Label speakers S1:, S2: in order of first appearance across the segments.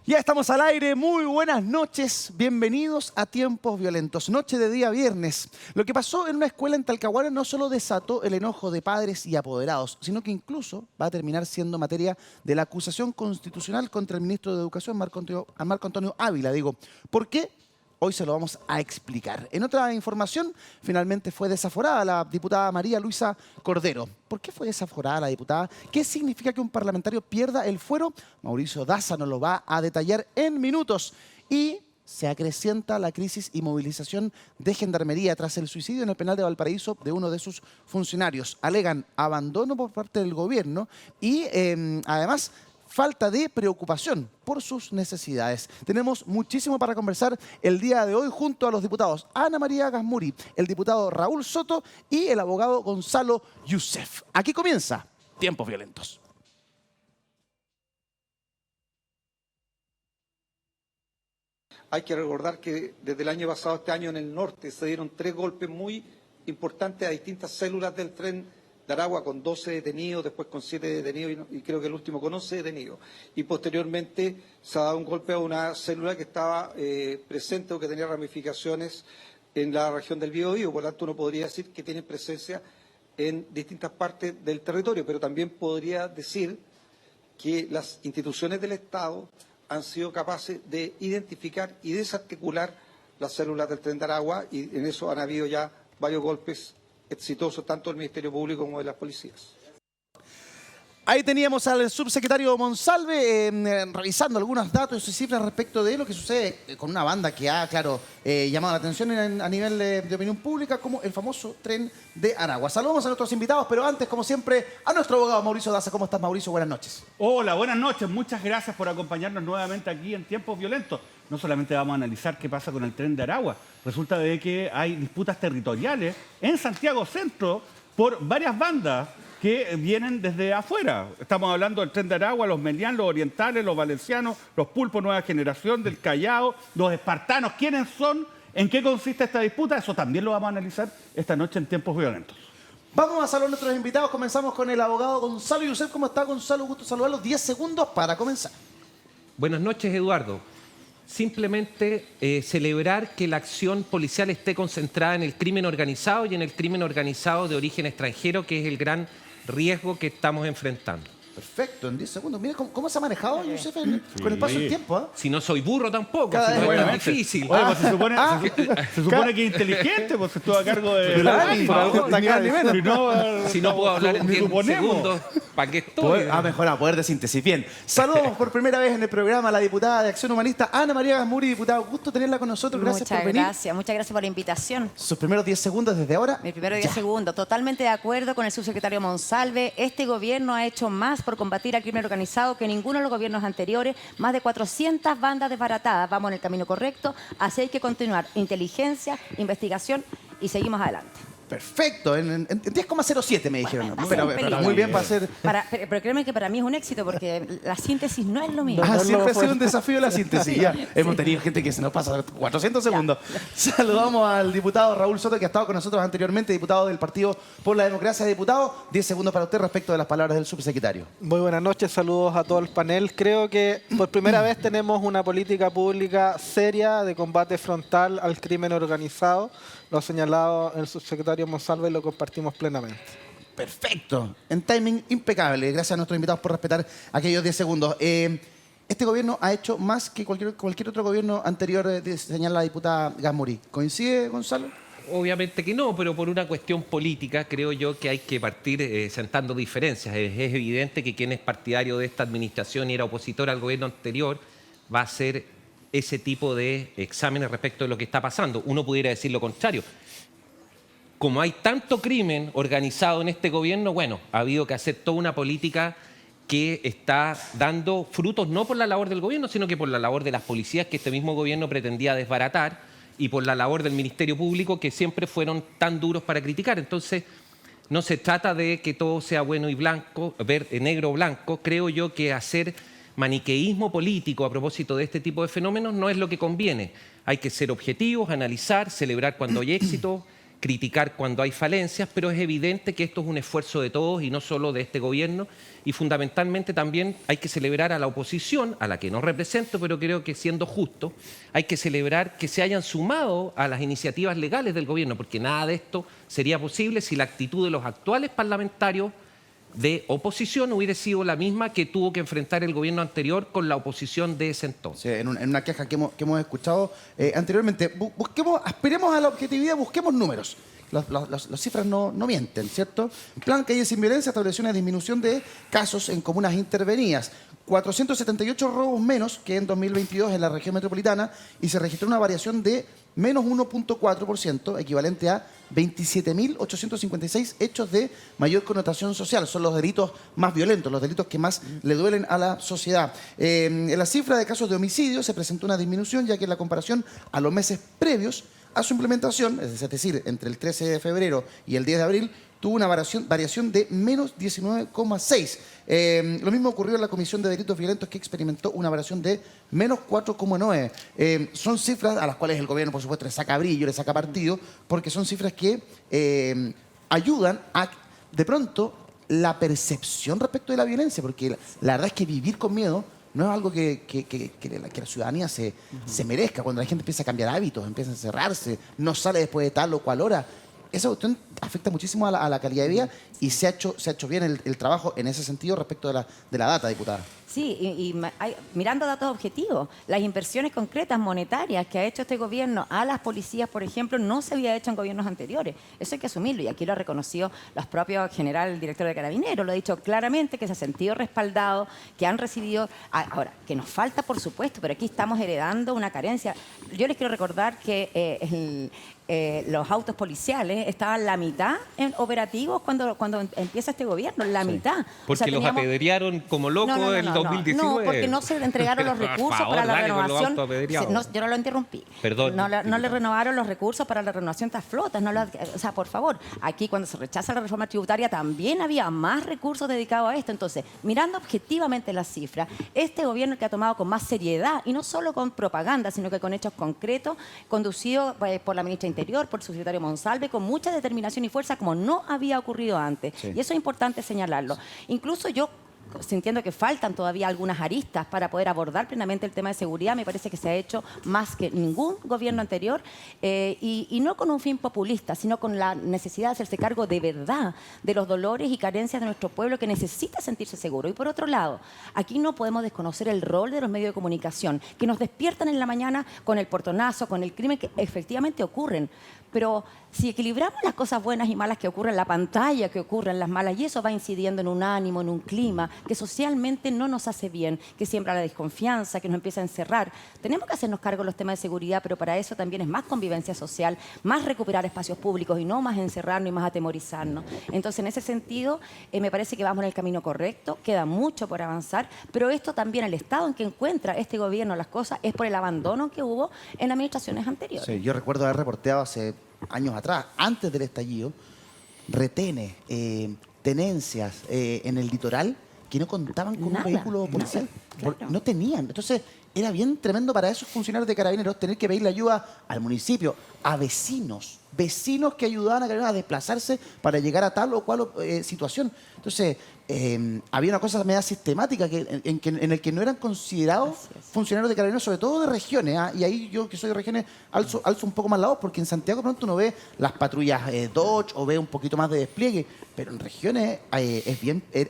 S1: Ya estamos al aire, muy buenas noches, bienvenidos a Tiempos Violentos, noche de día viernes. Lo que pasó en una escuela en Talcahuano no solo desató el enojo de padres y apoderados, sino que incluso va a terminar siendo materia de la acusación constitucional contra el ministro de Educación, Marco Antonio Ávila. ¿Por qué? Hoy se lo vamos a explicar. En otra información, finalmente fue desaforada la diputada María Luisa Cordero. ¿Por qué fue desaforada la diputada? ¿Qué significa que un parlamentario pierda el fuero? Mauricio Daza nos lo va a detallar en minutos. Y se acrecienta la crisis y movilización de Gendarmería tras el suicidio en el penal de Valparaíso de uno de sus funcionarios. Alegan abandono por parte del gobierno y además falta de preocupación por sus necesidades. Tenemos muchísimo para conversar el día de hoy junto a los diputados Ana María Gasmuri, el diputado Raúl Soto y el abogado Gonzalo Youssef. Aquí comienza Tiempos Violentos.
S2: Hay que recordar que desde el año pasado, este año en el norte, se dieron 3 golpes muy importantes a distintas células del tren de Aragua, con 12 detenidos, después con 7 detenidos y creo que el último con 11 detenidos. Y posteriormente se ha dado un golpe a una célula que estaba presente o que tenía ramificaciones en la región del Biobío. Por lo tanto, uno podría decir que tiene presencia en distintas partes del territorio, pero también podría decir que las instituciones del Estado han sido capaces de identificar y desarticular las células del tren de Aragua, y en eso han habido ya varios golpes exitosos tanto del Ministerio Público como de las policías.
S1: Ahí teníamos al subsecretario Monsalve revisando algunos datos y cifras respecto de lo que sucede con una banda que ha, claro, llamado la atención a nivel de opinión pública, como el famoso tren de Aragua. Saludamos a nuestros invitados, pero antes, como siempre, a nuestro abogado Mauricio Daza. ¿Cómo estás, Mauricio? Buenas noches.
S3: Hola, buenas noches. Muchas gracias por acompañarnos nuevamente aquí en Tiempos Violentos. No solamente vamos a analizar qué pasa con el tren de Aragua. Resulta de que hay disputas territoriales en Santiago Centro por varias bandas que vienen desde afuera. Estamos hablando del tren de Aragua, los Melián, los orientales, los valencianos, los pulpos nueva generación, del Callao, los espartanos. ¿Quiénes son? ¿En qué consiste esta disputa? Eso también lo vamos a analizar esta noche en Tiempos Violentos.
S1: Vamos a saludar a nuestros invitados. Comenzamos con el abogado Gonzalo Youssef. ¿Cómo está, Gonzalo? Gusto saludarlos. 10 segundos para comenzar.
S4: Buenas noches, Eduardo. Simplemente celebrar que la acción policial esté concentrada en el crimen organizado y en el crimen organizado de origen extranjero, que es el gran riesgo que estamos enfrentando.
S1: Perfecto, en 10 segundos. Mira cómo se ha manejado, Youssef, con el paso del tiempo. ¿Eh?
S4: Si no soy burro tampoco,
S1: Cada
S4: si no
S1: vez
S4: es tan difícil.
S3: Oye, pues se supone que es inteligente, pues estuvo a cargo de
S1: por algo está acá, ni menos.
S4: Si no puedo hablar en 10 segundos, ¿para qué estoy?
S1: Ha mejorado, poder de síntesis. Bien, saludamos por primera vez en el programa a la diputada de Acción Humanista, Ana María Gasmuri. Diputada, gusto tenerla con nosotros. Gracias por venir.
S5: Muchas gracias por la invitación.
S1: Sus primeros 10 segundos desde ahora.
S5: Mi primero 10 segundos. Totalmente de acuerdo con el subsecretario Monsalve. Este gobierno ha hecho más por combatir al crimen organizado que ninguno de los gobiernos anteriores. Más de 400 bandas desbaratadas. Vamos en el camino correcto. Así hay que continuar. Inteligencia, investigación y seguimos adelante.
S1: Perfecto, en 10,07 me dijeron. Bueno, pero muy bien para hacer...
S5: Pero créeme que para mí es un éxito porque la síntesis no es lo mío.
S1: Siempre ha sido un desafío la síntesis. Ya. Hemos tenido gente que se nos pasa 400 segundos. Saludamos al diputado Raúl Soto, que ha estado con nosotros anteriormente, diputado del Partido por la Democracia. Diputado, 10 segundos para usted respecto de las palabras del subsecretario.
S6: Muy buenas noches, saludos a todo el panel. Creo que por primera vez tenemos una política pública seria de combate frontal al crimen organizado. Lo ha señalado el subsecretario Monsalve y lo compartimos plenamente.
S1: Perfecto, en timing impecable. Gracias a nuestros invitados por respetar aquellos 10 segundos. Este gobierno ha hecho más que cualquier otro gobierno anterior, señala la diputada Gasmuri. ¿Coincide, Gonzalo?
S4: Obviamente que no, pero por una cuestión política creo yo que hay que partir sentando diferencias. Es evidente que quien es partidario de esta administración y era opositor al gobierno anterior va a hacer ese tipo de exámenes respecto de lo que está pasando. Uno pudiera decir lo contrario. Como hay tanto crimen organizado en este gobierno, bueno, ha habido que hacer toda una política que está dando frutos no por la labor del gobierno, sino que por la labor de las policías que este mismo gobierno pretendía desbaratar y por la labor del Ministerio Público, que siempre fueron tan duros para criticar. Entonces, no se trata de que todo sea bueno y blanco, negro o blanco. Creo yo que hacer maniqueísmo político a propósito de este tipo de fenómenos no es lo que conviene. Hay que ser objetivos, analizar, celebrar cuando hay éxito. criticar cuando hay falencias, pero es evidente que esto es un esfuerzo de todos y no solo de este gobierno. Y fundamentalmente también hay que celebrar a la oposición, a la que no represento, pero creo que siendo justo, hay que celebrar que se hayan sumado a las iniciativas legales del gobierno, porque nada de esto sería posible si la actitud de los actuales parlamentarios de oposición hubiera sido la misma que tuvo que enfrentar el gobierno anterior con la oposición de ese entonces.
S1: Sí, en una queja que hemos escuchado anteriormente. Aspiremos a la objetividad, busquemos números. Las cifras no mienten, ¿cierto? Plan Calle Sin Violencia estableció una disminución de casos en comunas intervenidas. 478 robos menos que en 2022 en la región metropolitana y se registró una variación de menos 1.4%, equivalente a 27.856 hechos de mayor connotación social. Son los delitos más violentos, los delitos que más le duelen a la sociedad. En la cifra de casos de homicidio se presentó una disminución, ya que en la comparación a los meses previos a su implementación, es decir, entre el 13 de febrero y el 10 de abril, tuvo una variación de menos 19,6. Lo mismo ocurrió en la Comisión de Delitos Violentos, que experimentó una variación de menos 4,9. Son cifras a las cuales el gobierno, por supuesto, le saca brillo, le saca partido, porque son cifras que ayudan a, de pronto, la percepción respecto de la violencia, porque la verdad es que vivir con miedo no es algo que la ciudadanía se merezca. Cuando la gente empieza a cambiar hábitos, empieza a encerrarse, no sale después de tal o cual hora, esa cuestión afecta muchísimo a la calidad de vida y se ha hecho bien el trabajo en ese sentido respecto de la data, diputada.
S5: Sí, mirando datos objetivos, las inversiones concretas monetarias que ha hecho este gobierno a las policías, por ejemplo, no se había hecho en gobiernos anteriores. Eso hay que asumirlo y aquí lo ha reconocido los propios el director de Carabineros, lo ha dicho claramente, que se ha sentido respaldado, que han recibido... Ahora, que nos falta, por supuesto, pero aquí estamos heredando una carencia. Yo les quiero recordar que los autos policiales estaban la mitad en operativos cuando empieza este gobierno, la mitad.
S4: Porque o sea, los apedrearon como locos en 2019.
S5: No, porque no se le entregaron los recursos para la renovación. Yo no lo interrumpí.
S4: Perdón.
S5: No le renovaron los recursos para la renovación de estas flotas. O sea, por favor, aquí cuando se rechaza la reforma tributaria también había más recursos dedicados a esto. Entonces, mirando objetivamente las cifras, este gobierno que ha tomado con más seriedad, y no solo con propaganda, sino que con hechos concretos, conducido por la ministra Interior, por el subsecretario Monsalve, con mucha determinación y fuerza, como no había ocurrido antes. Sí. Y eso es importante señalarlo. Incluso yo, sintiendo que faltan todavía algunas aristas para poder abordar plenamente el tema de seguridad, me parece que se ha hecho más que ningún gobierno anterior y no con un fin populista, sino con la necesidad de hacerse cargo de verdad de los dolores y carencias de nuestro pueblo que necesita sentirse seguro. Y por otro lado, aquí no podemos desconocer el rol de los medios de comunicación que nos despiertan en la mañana con el portonazo, con el crimen que efectivamente ocurren. Pero si equilibramos las cosas buenas y malas que ocurren en la pantalla, que ocurren las malas, y eso va incidiendo en un ánimo, en un clima que socialmente no nos hace bien, que siembra la desconfianza, que nos empieza a encerrar. Tenemos que hacernos cargo de los temas de seguridad, pero para eso también es más convivencia social, más recuperar espacios públicos y no más encerrarnos y más atemorizarnos. Entonces, en ese sentido, me parece que vamos en el camino correcto, queda mucho por avanzar, pero esto también, el estado en que encuentra este gobierno las cosas, es por el abandono que hubo en administraciones anteriores.
S1: Sí, yo recuerdo haber reporteado hace años atrás, antes del estallido, retenes, tenencias en el litoral que no contaban con un vehículo policial. Claro. No tenían. Entonces, era bien tremendo para esos funcionarios de Carabineros tener que pedirle ayuda al municipio, a vecinos que ayudaban a Carabineros a desplazarse para llegar a tal o cual situación. Entonces, había una cosa media sistemática en el que no eran considerados funcionarios de Carabineros, sobre todo de regiones. Y ahí yo, que soy de regiones, alzo un poco más la voz, porque en Santiago pronto uno ve las patrullas Dodge o ve un poquito más de despliegue, pero en regiones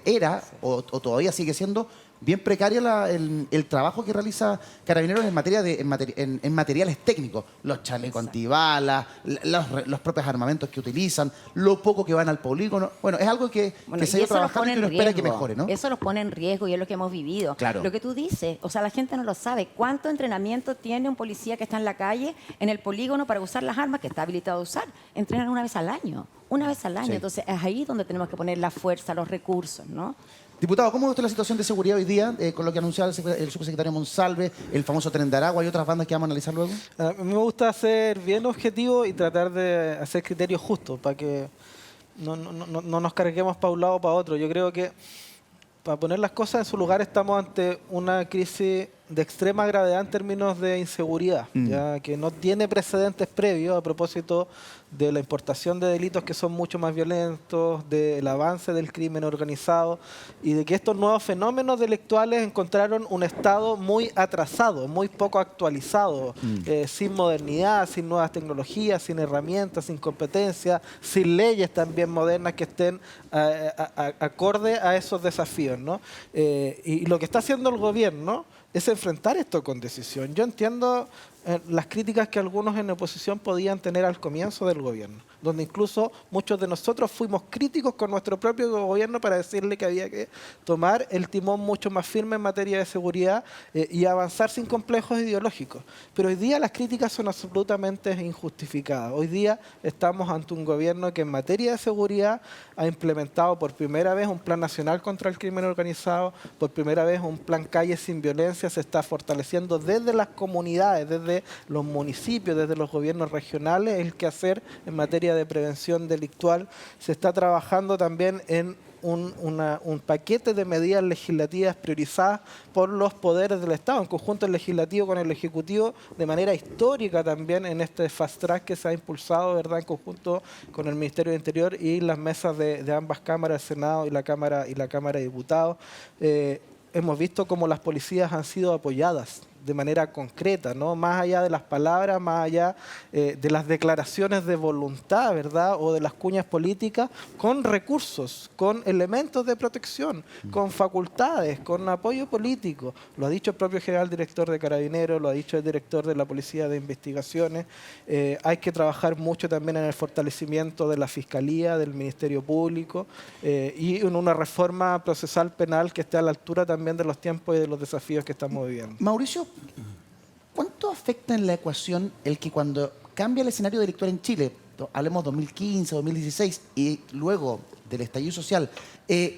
S1: era o todavía sigue siendo bien precaria el trabajo que realiza Carabineros en materiales técnicos. Los chalecos antibalas, los propios armamentos que utilizan, lo poco que van al polígono. Bueno, es algo que se ha ido trabajando y que uno espera que mejore, ¿no?
S5: Eso los pone en riesgo y es lo que hemos vivido. Claro. Lo que tú dices, o sea, la gente no lo sabe. ¿Cuánto entrenamiento tiene un policía que está en la calle, en el polígono, para usar las armas que está habilitado a usar? Entrenan una vez al año. Una vez al año. Sí. Entonces, es ahí donde tenemos que poner la fuerza, los recursos, ¿no?
S1: Diputado, ¿cómo ve usted la situación de seguridad hoy día con lo que anunciaba el subsecretario Monsalve, el famoso Tren de Aragua y otras bandas que vamos a analizar luego?
S6: A mí me gusta ser bien objetivo y tratar de hacer criterios justos para que no nos carguemos para un lado o para otro. Yo creo que, para poner las cosas en su lugar, estamos ante una crisis de extrema gravedad en términos de inseguridad, ya que no tiene precedentes previos a propósito de la importación de delitos que son mucho más violentos, del avance del crimen organizado y de que estos nuevos fenómenos delictuales encontraron un Estado muy atrasado, muy poco actualizado, sin modernidad, sin nuevas tecnologías, sin herramientas, sin competencias, sin leyes también modernas que estén acorde a esos desafíos, ¿no? Y lo que está haciendo el gobierno es enfrentar esto con decisión. Yo entiendo las críticas que algunos en oposición podían tener al comienzo del gobierno, donde incluso muchos de nosotros fuimos críticos con nuestro propio gobierno para decirle que había que tomar el timón mucho más firme en materia de seguridad y avanzar sin complejos ideológicos. Pero hoy día las críticas son absolutamente injustificadas. Hoy día estamos ante un gobierno que en materia de seguridad ha implementado por primera vez un plan nacional contra el crimen organizado, por primera vez un plan Calles sin Violencia, se está fortaleciendo desde las comunidades, desde los municipios, desde los gobiernos regionales, el quehacer en materia de prevención delictual. Se está trabajando también en un paquete de medidas legislativas priorizadas por los poderes del Estado, en conjunto el legislativo con el ejecutivo, de manera histórica también en este fast track que se ha impulsado, ¿verdad?, en conjunto con el Ministerio de Interior y las mesas de ambas cámaras, el Senado y la Cámara de Diputados. Hemos visto cómo las policías han sido apoyadas de manera concreta, ¿no? Más allá de las palabras, más allá de las declaraciones de voluntad, ¿verdad?, o de las cuñas políticas, con recursos, con elementos de protección, con facultades, con apoyo político. Lo ha dicho el propio general director de Carabineros, lo ha dicho el director de la Policía de Investigaciones. Hay que trabajar mucho también en el fortalecimiento de la Fiscalía, del Ministerio Público y en una reforma procesal penal que esté a la altura también de los tiempos y de los desafíos que estamos viviendo.
S1: Mauricio, ¿cuánto afecta en la ecuación el que cuando cambia el escenario delictual en Chile, hablemos 2015, 2016 y luego del estallido social,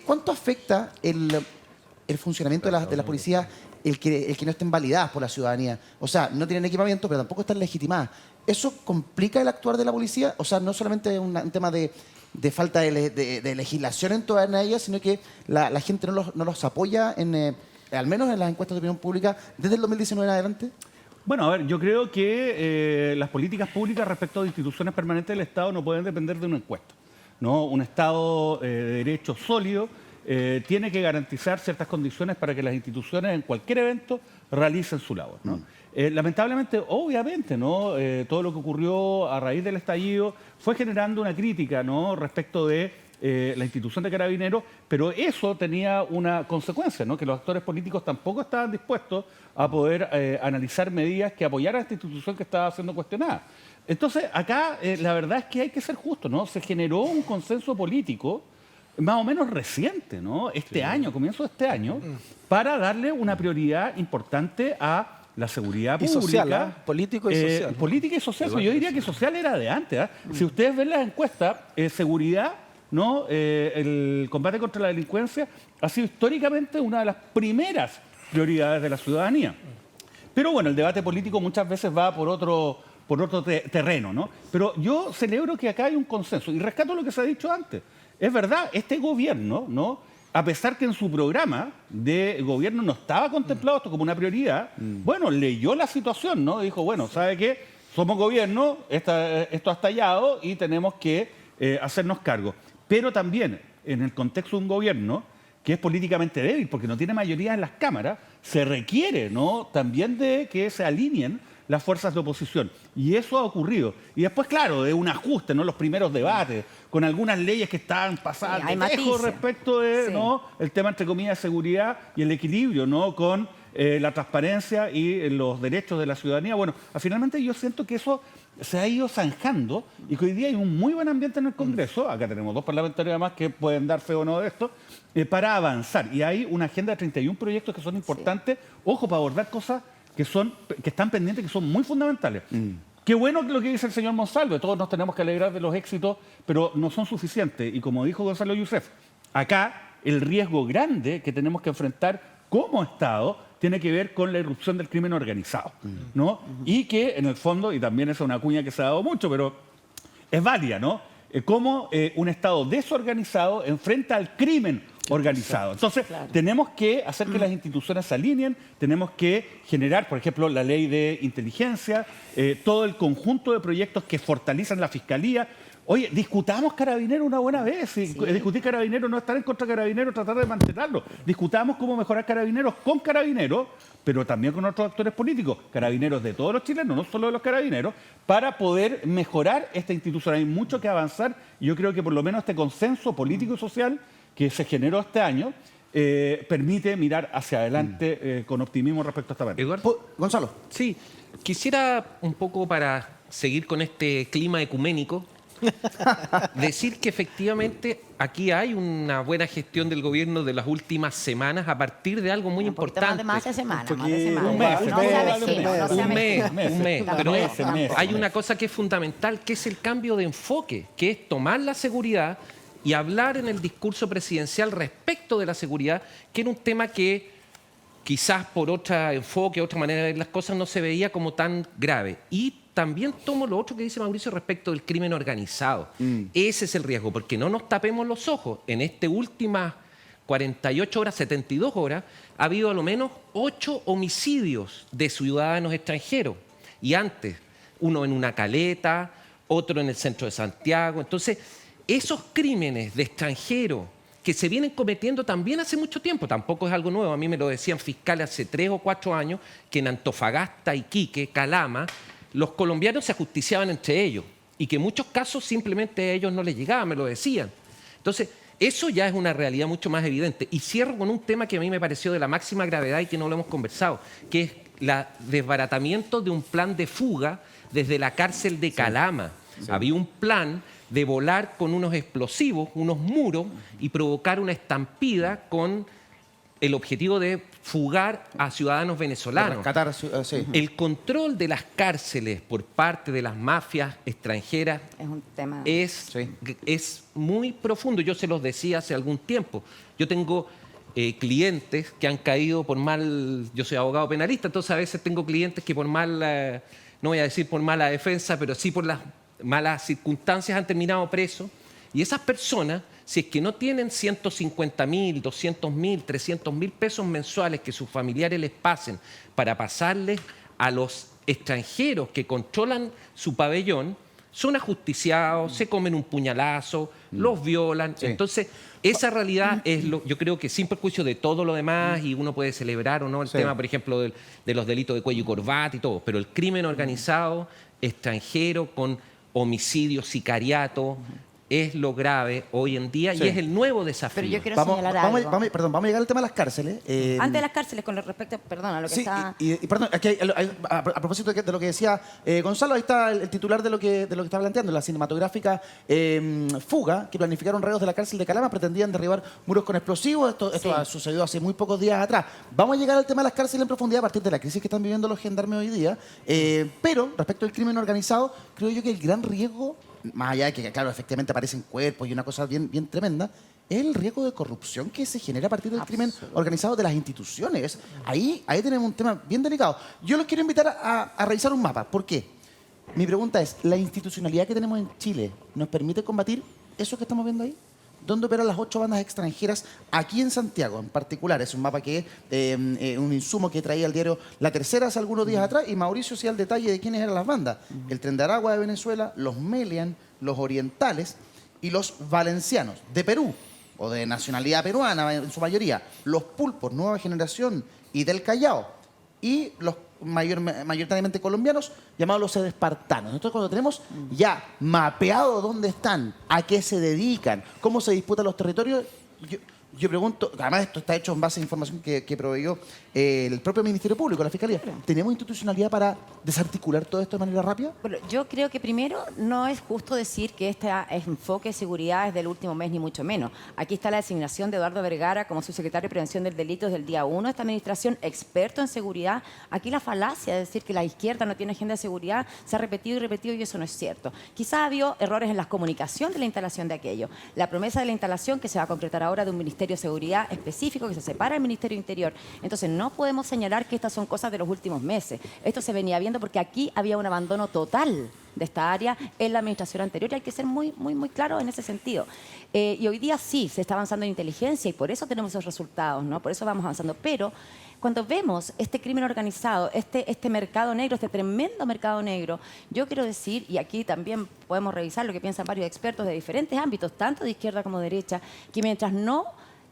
S1: cuánto afecta el funcionamiento de la policía el que no estén validadas por la ciudadanía? O sea, no tienen equipamiento, pero tampoco están legitimadas. ¿Eso complica el actuar de la policía? O sea, no solamente un tema de falta de legislación en todas ellas, sino que la gente no los apoya al menos en las encuestas de opinión pública, desde el 2019 en adelante.
S3: Bueno, a ver, yo creo que las políticas públicas respecto de instituciones permanentes del Estado no pueden depender de una encuesta, ¿no? Un Estado de derecho sólido tiene que garantizar ciertas condiciones para que las instituciones en cualquier evento realicen su labor, ¿no? Lamentablemente, obviamente, ¿no? Todo lo que ocurrió a raíz del estallido fue generando una crítica, ¿no?, respecto de la institución de Carabineros, pero eso tenía una consecuencia, ¿no?, que los actores políticos tampoco estaban dispuestos a poder analizar medidas que apoyaran a esta institución que estaba siendo cuestionada. Entonces, acá la verdad es que hay que ser justo, ¿no? Se generó un consenso político más o menos reciente, ¿no?, este año, comienzo de este año, para darle una prioridad importante a la seguridad pública.
S6: Social, político y social.
S3: Política y social. Yo diría que social era de antes. Si ustedes ven las encuestas, seguridad, ¿no? El combate contra la delincuencia ha sido históricamente una de las primeras prioridades de la ciudadanía. Pero bueno, el debate político muchas veces va por otro terreno, ¿no? Pero yo celebro que acá hay un consenso y rescato lo que se ha dicho antes. Es verdad, este gobierno, ¿no?, a pesar que en su programa de gobierno no estaba contemplado esto como una prioridad, bueno, leyó la situación, ¿no? Dijo, bueno, ¿sabe qué? Somos gobierno, esto ha estallado y tenemos que hacernos cargo. Pero también, en el contexto de un gobierno que es políticamente débil, porque no tiene mayoría en las cámaras, se requiere, ¿no?, también de que se alineen las fuerzas de oposición. Y eso ha ocurrido. Y después, claro, de un ajuste, ¿no?, los primeros debates, con algunas leyes que estaban pasadas de lejos respecto de, ¿no?, el tema, entre comillas, de seguridad y el equilibrio, ¿no?, con la transparencia y los derechos de la ciudadanía. Bueno, finalmente yo siento que eso se ha ido zanjando y que hoy día hay un muy buen ambiente en el Congreso. Acá tenemos 2 parlamentarios además que pueden dar fe o no de esto, para avanzar. Y hay una agenda de 31 proyectos que son importantes, ojo, para abordar cosas que están pendientes, que son muy fundamentales. Qué bueno lo que dice el señor Monsalve, todos nos tenemos que alegrar de los éxitos, pero no son suficientes. Y como dijo Gonzalo Youssef, acá el riesgo grande que tenemos que enfrentar como Estado tiene que ver con la irrupción del crimen organizado, ¿no? Y que en el fondo, y también es una cuña que se ha dado mucho, pero es válida, ¿no? Cómo un Estado desorganizado enfrenta al crimen organizado. Entonces, tenemos que hacer que las instituciones se alineen, tenemos que generar, por ejemplo, la ley de inteligencia, todo el conjunto de proyectos que fortalecen la fiscalía. Oye, discutamos Carabineros una buena vez. Discutir Carabineros, no estar en contra de Carabineros, tratar de mantenerlo. Discutamos cómo mejorar Carabineros con Carabineros, pero también con otros actores políticos, Carabineros de todos los chilenos, no solo de los Carabineros, para poder mejorar esta institución. Hay mucho que avanzar y yo creo que por lo menos este consenso político y social que se generó este año permite mirar hacia adelante con optimismo respecto a esta parte.
S4: Eduardo.
S1: Gonzalo.
S4: Sí, quisiera un poco para seguir con este clima ecuménico, decir que efectivamente aquí hay una buena gestión del gobierno de las últimas semanas a partir de algo muy
S5: Un poquito más
S4: importante.
S5: de más de semana.
S3: Un mes,
S5: No sea vecino, no sea
S4: Un mes,
S5: vecino.
S4: un mes. Pero
S5: Tampoco.
S4: hay una cosa que es fundamental, que es el cambio de enfoque, que es tomar la seguridad y hablar en el discurso presidencial respecto de la seguridad, que era un tema que quizás por otro enfoque, otra manera de ver las cosas, no se veía como tan grave. Y también tomo lo otro que dice Mauricio respecto del crimen organizado. Ese es el riesgo, porque no nos tapemos los ojos. En estas últimas 48 horas, 72 horas, ha habido a lo menos 8 homicidios de ciudadanos extranjeros. Y antes, uno en una caleta, otro en el centro de Santiago. Entonces, esos crímenes de extranjeros que se vienen cometiendo también hace mucho tiempo, tampoco es algo nuevo. A mí me lo decían fiscales hace 3 o 4 años, que en Antofagasta, Iquique, Calama, los colombianos se ajusticiaban entre ellos y que en muchos casos simplemente a ellos no les llegaba, me lo decían. Entonces, eso ya es una realidad mucho más evidente. Y cierro con un tema que a mí me pareció de la máxima gravedad y que no lo hemos conversado, que es el desbaratamiento de un plan de fuga desde la cárcel de Calama. Había un plan de volar con unos explosivos, unos muros, y provocar una estampida con el objetivo de fugar a ciudadanos venezolanos.
S1: Rescatar, sí.
S4: El control de las cárceles por parte de las mafias extranjeras
S5: Es un tema.
S4: es muy profundo. Yo se los decía hace algún tiempo. Yo tengo clientes que han caído por mal... Yo soy abogado penalista, entonces a veces tengo clientes que por mal... no voy a decir por mala defensa, pero sí por las malas circunstancias han terminado presos. Y esas personas, si es que no tienen 150.000, 200.000, 300.000 pesos mensuales que sus familiares les pasen para pasarles a los extranjeros que controlan su pabellón, son ajusticiados, se comen un puñalazo, los violan.
S1: Sí.
S4: Entonces, esa realidad es yo creo que sin perjuicio de todo lo demás, y uno puede celebrar o no el tema, por ejemplo, de los delitos de cuello y corbata y todo, pero el crimen organizado extranjero con homicidio, sicariato, es lo grave hoy en día y es el nuevo desafío.
S5: Pero yo quiero señalar algo.
S1: Vamos a llegar al tema de las cárceles.
S5: Antes de las cárceles, con respecto, perdón, a lo que
S1: Sí,
S5: está...
S1: y perdón, aquí a propósito de lo que decía Gonzalo, ahí está el titular de lo que está planteando. La cinematográfica fuga que planificaron reos de la cárcel de Calama pretendían derribar muros con explosivos. Esto ha sucedido hace muy pocos días atrás. Vamos a llegar al tema de las cárceles en profundidad a partir de la crisis que están viviendo los gendarmes hoy día. Pero respecto al crimen organizado, creo yo que el gran riesgo, más allá de que, claro, efectivamente aparecen cuerpos y una cosa bien tremenda, es el riesgo de corrupción que se genera a partir del crimen organizado de las instituciones. Ahí tenemos un tema bien delicado. Yo los quiero invitar a revisar un mapa. ¿Por qué? Mi pregunta es, ¿la institucionalidad que tenemos en Chile nos permite combatir eso que estamos viendo ahí? ¿Dónde operan las 8 bandas extranjeras aquí en Santiago en particular? Es un mapa que es un insumo que traía el diario La Tercera hace algunos días atrás, y Mauricio hacía el detalle de quiénes eran las bandas. El Tren de Aragua de Venezuela, los Melian, los Orientales y los Valencianos de Perú, o de nacionalidad peruana en su mayoría, los Pulpos, Nueva Generación y del Callao, y los mayoritariamente colombianos, llamados los espartanos. Entonces, cuando tenemos ya mapeado dónde están, a qué se dedican, cómo se disputan los territorios, yo pregunto, además esto está hecho en base a información que proveyó el propio Ministerio Público, la Fiscalía. ¿Tenemos institucionalidad para desarticular todo esto de manera rápida?
S5: Bueno, yo creo que primero no es justo decir que este enfoque de seguridad es del último mes, ni mucho menos. Aquí está la designación de Eduardo Vergara como subsecretario de Prevención del Delito desde el día 1 de esta administración, experto en seguridad. Aquí la falacia de decir que la izquierda no tiene agenda de seguridad se ha repetido y repetido, y eso no es cierto. Quizás ha habido errores en la comunicación de la instalación de aquello. La promesa de la instalación que se va a concretar ahora de un ministerio Ministerio de Seguridad específico que se separa del Ministerio de Interior. Entonces no podemos señalar que estas son cosas de los últimos meses. Esto se venía viendo porque aquí había un abandono total de esta área en la administración anterior y hay que ser muy claro en ese sentido. Y hoy día sí, se está avanzando en inteligencia y por eso tenemos esos resultados, ¿no? Por eso vamos avanzando. Pero cuando vemos este crimen organizado, este mercado negro, este tremendo mercado negro, yo quiero decir, y aquí también podemos revisar lo que piensan varios expertos de diferentes ámbitos, tanto de izquierda como de derecha, que mientras no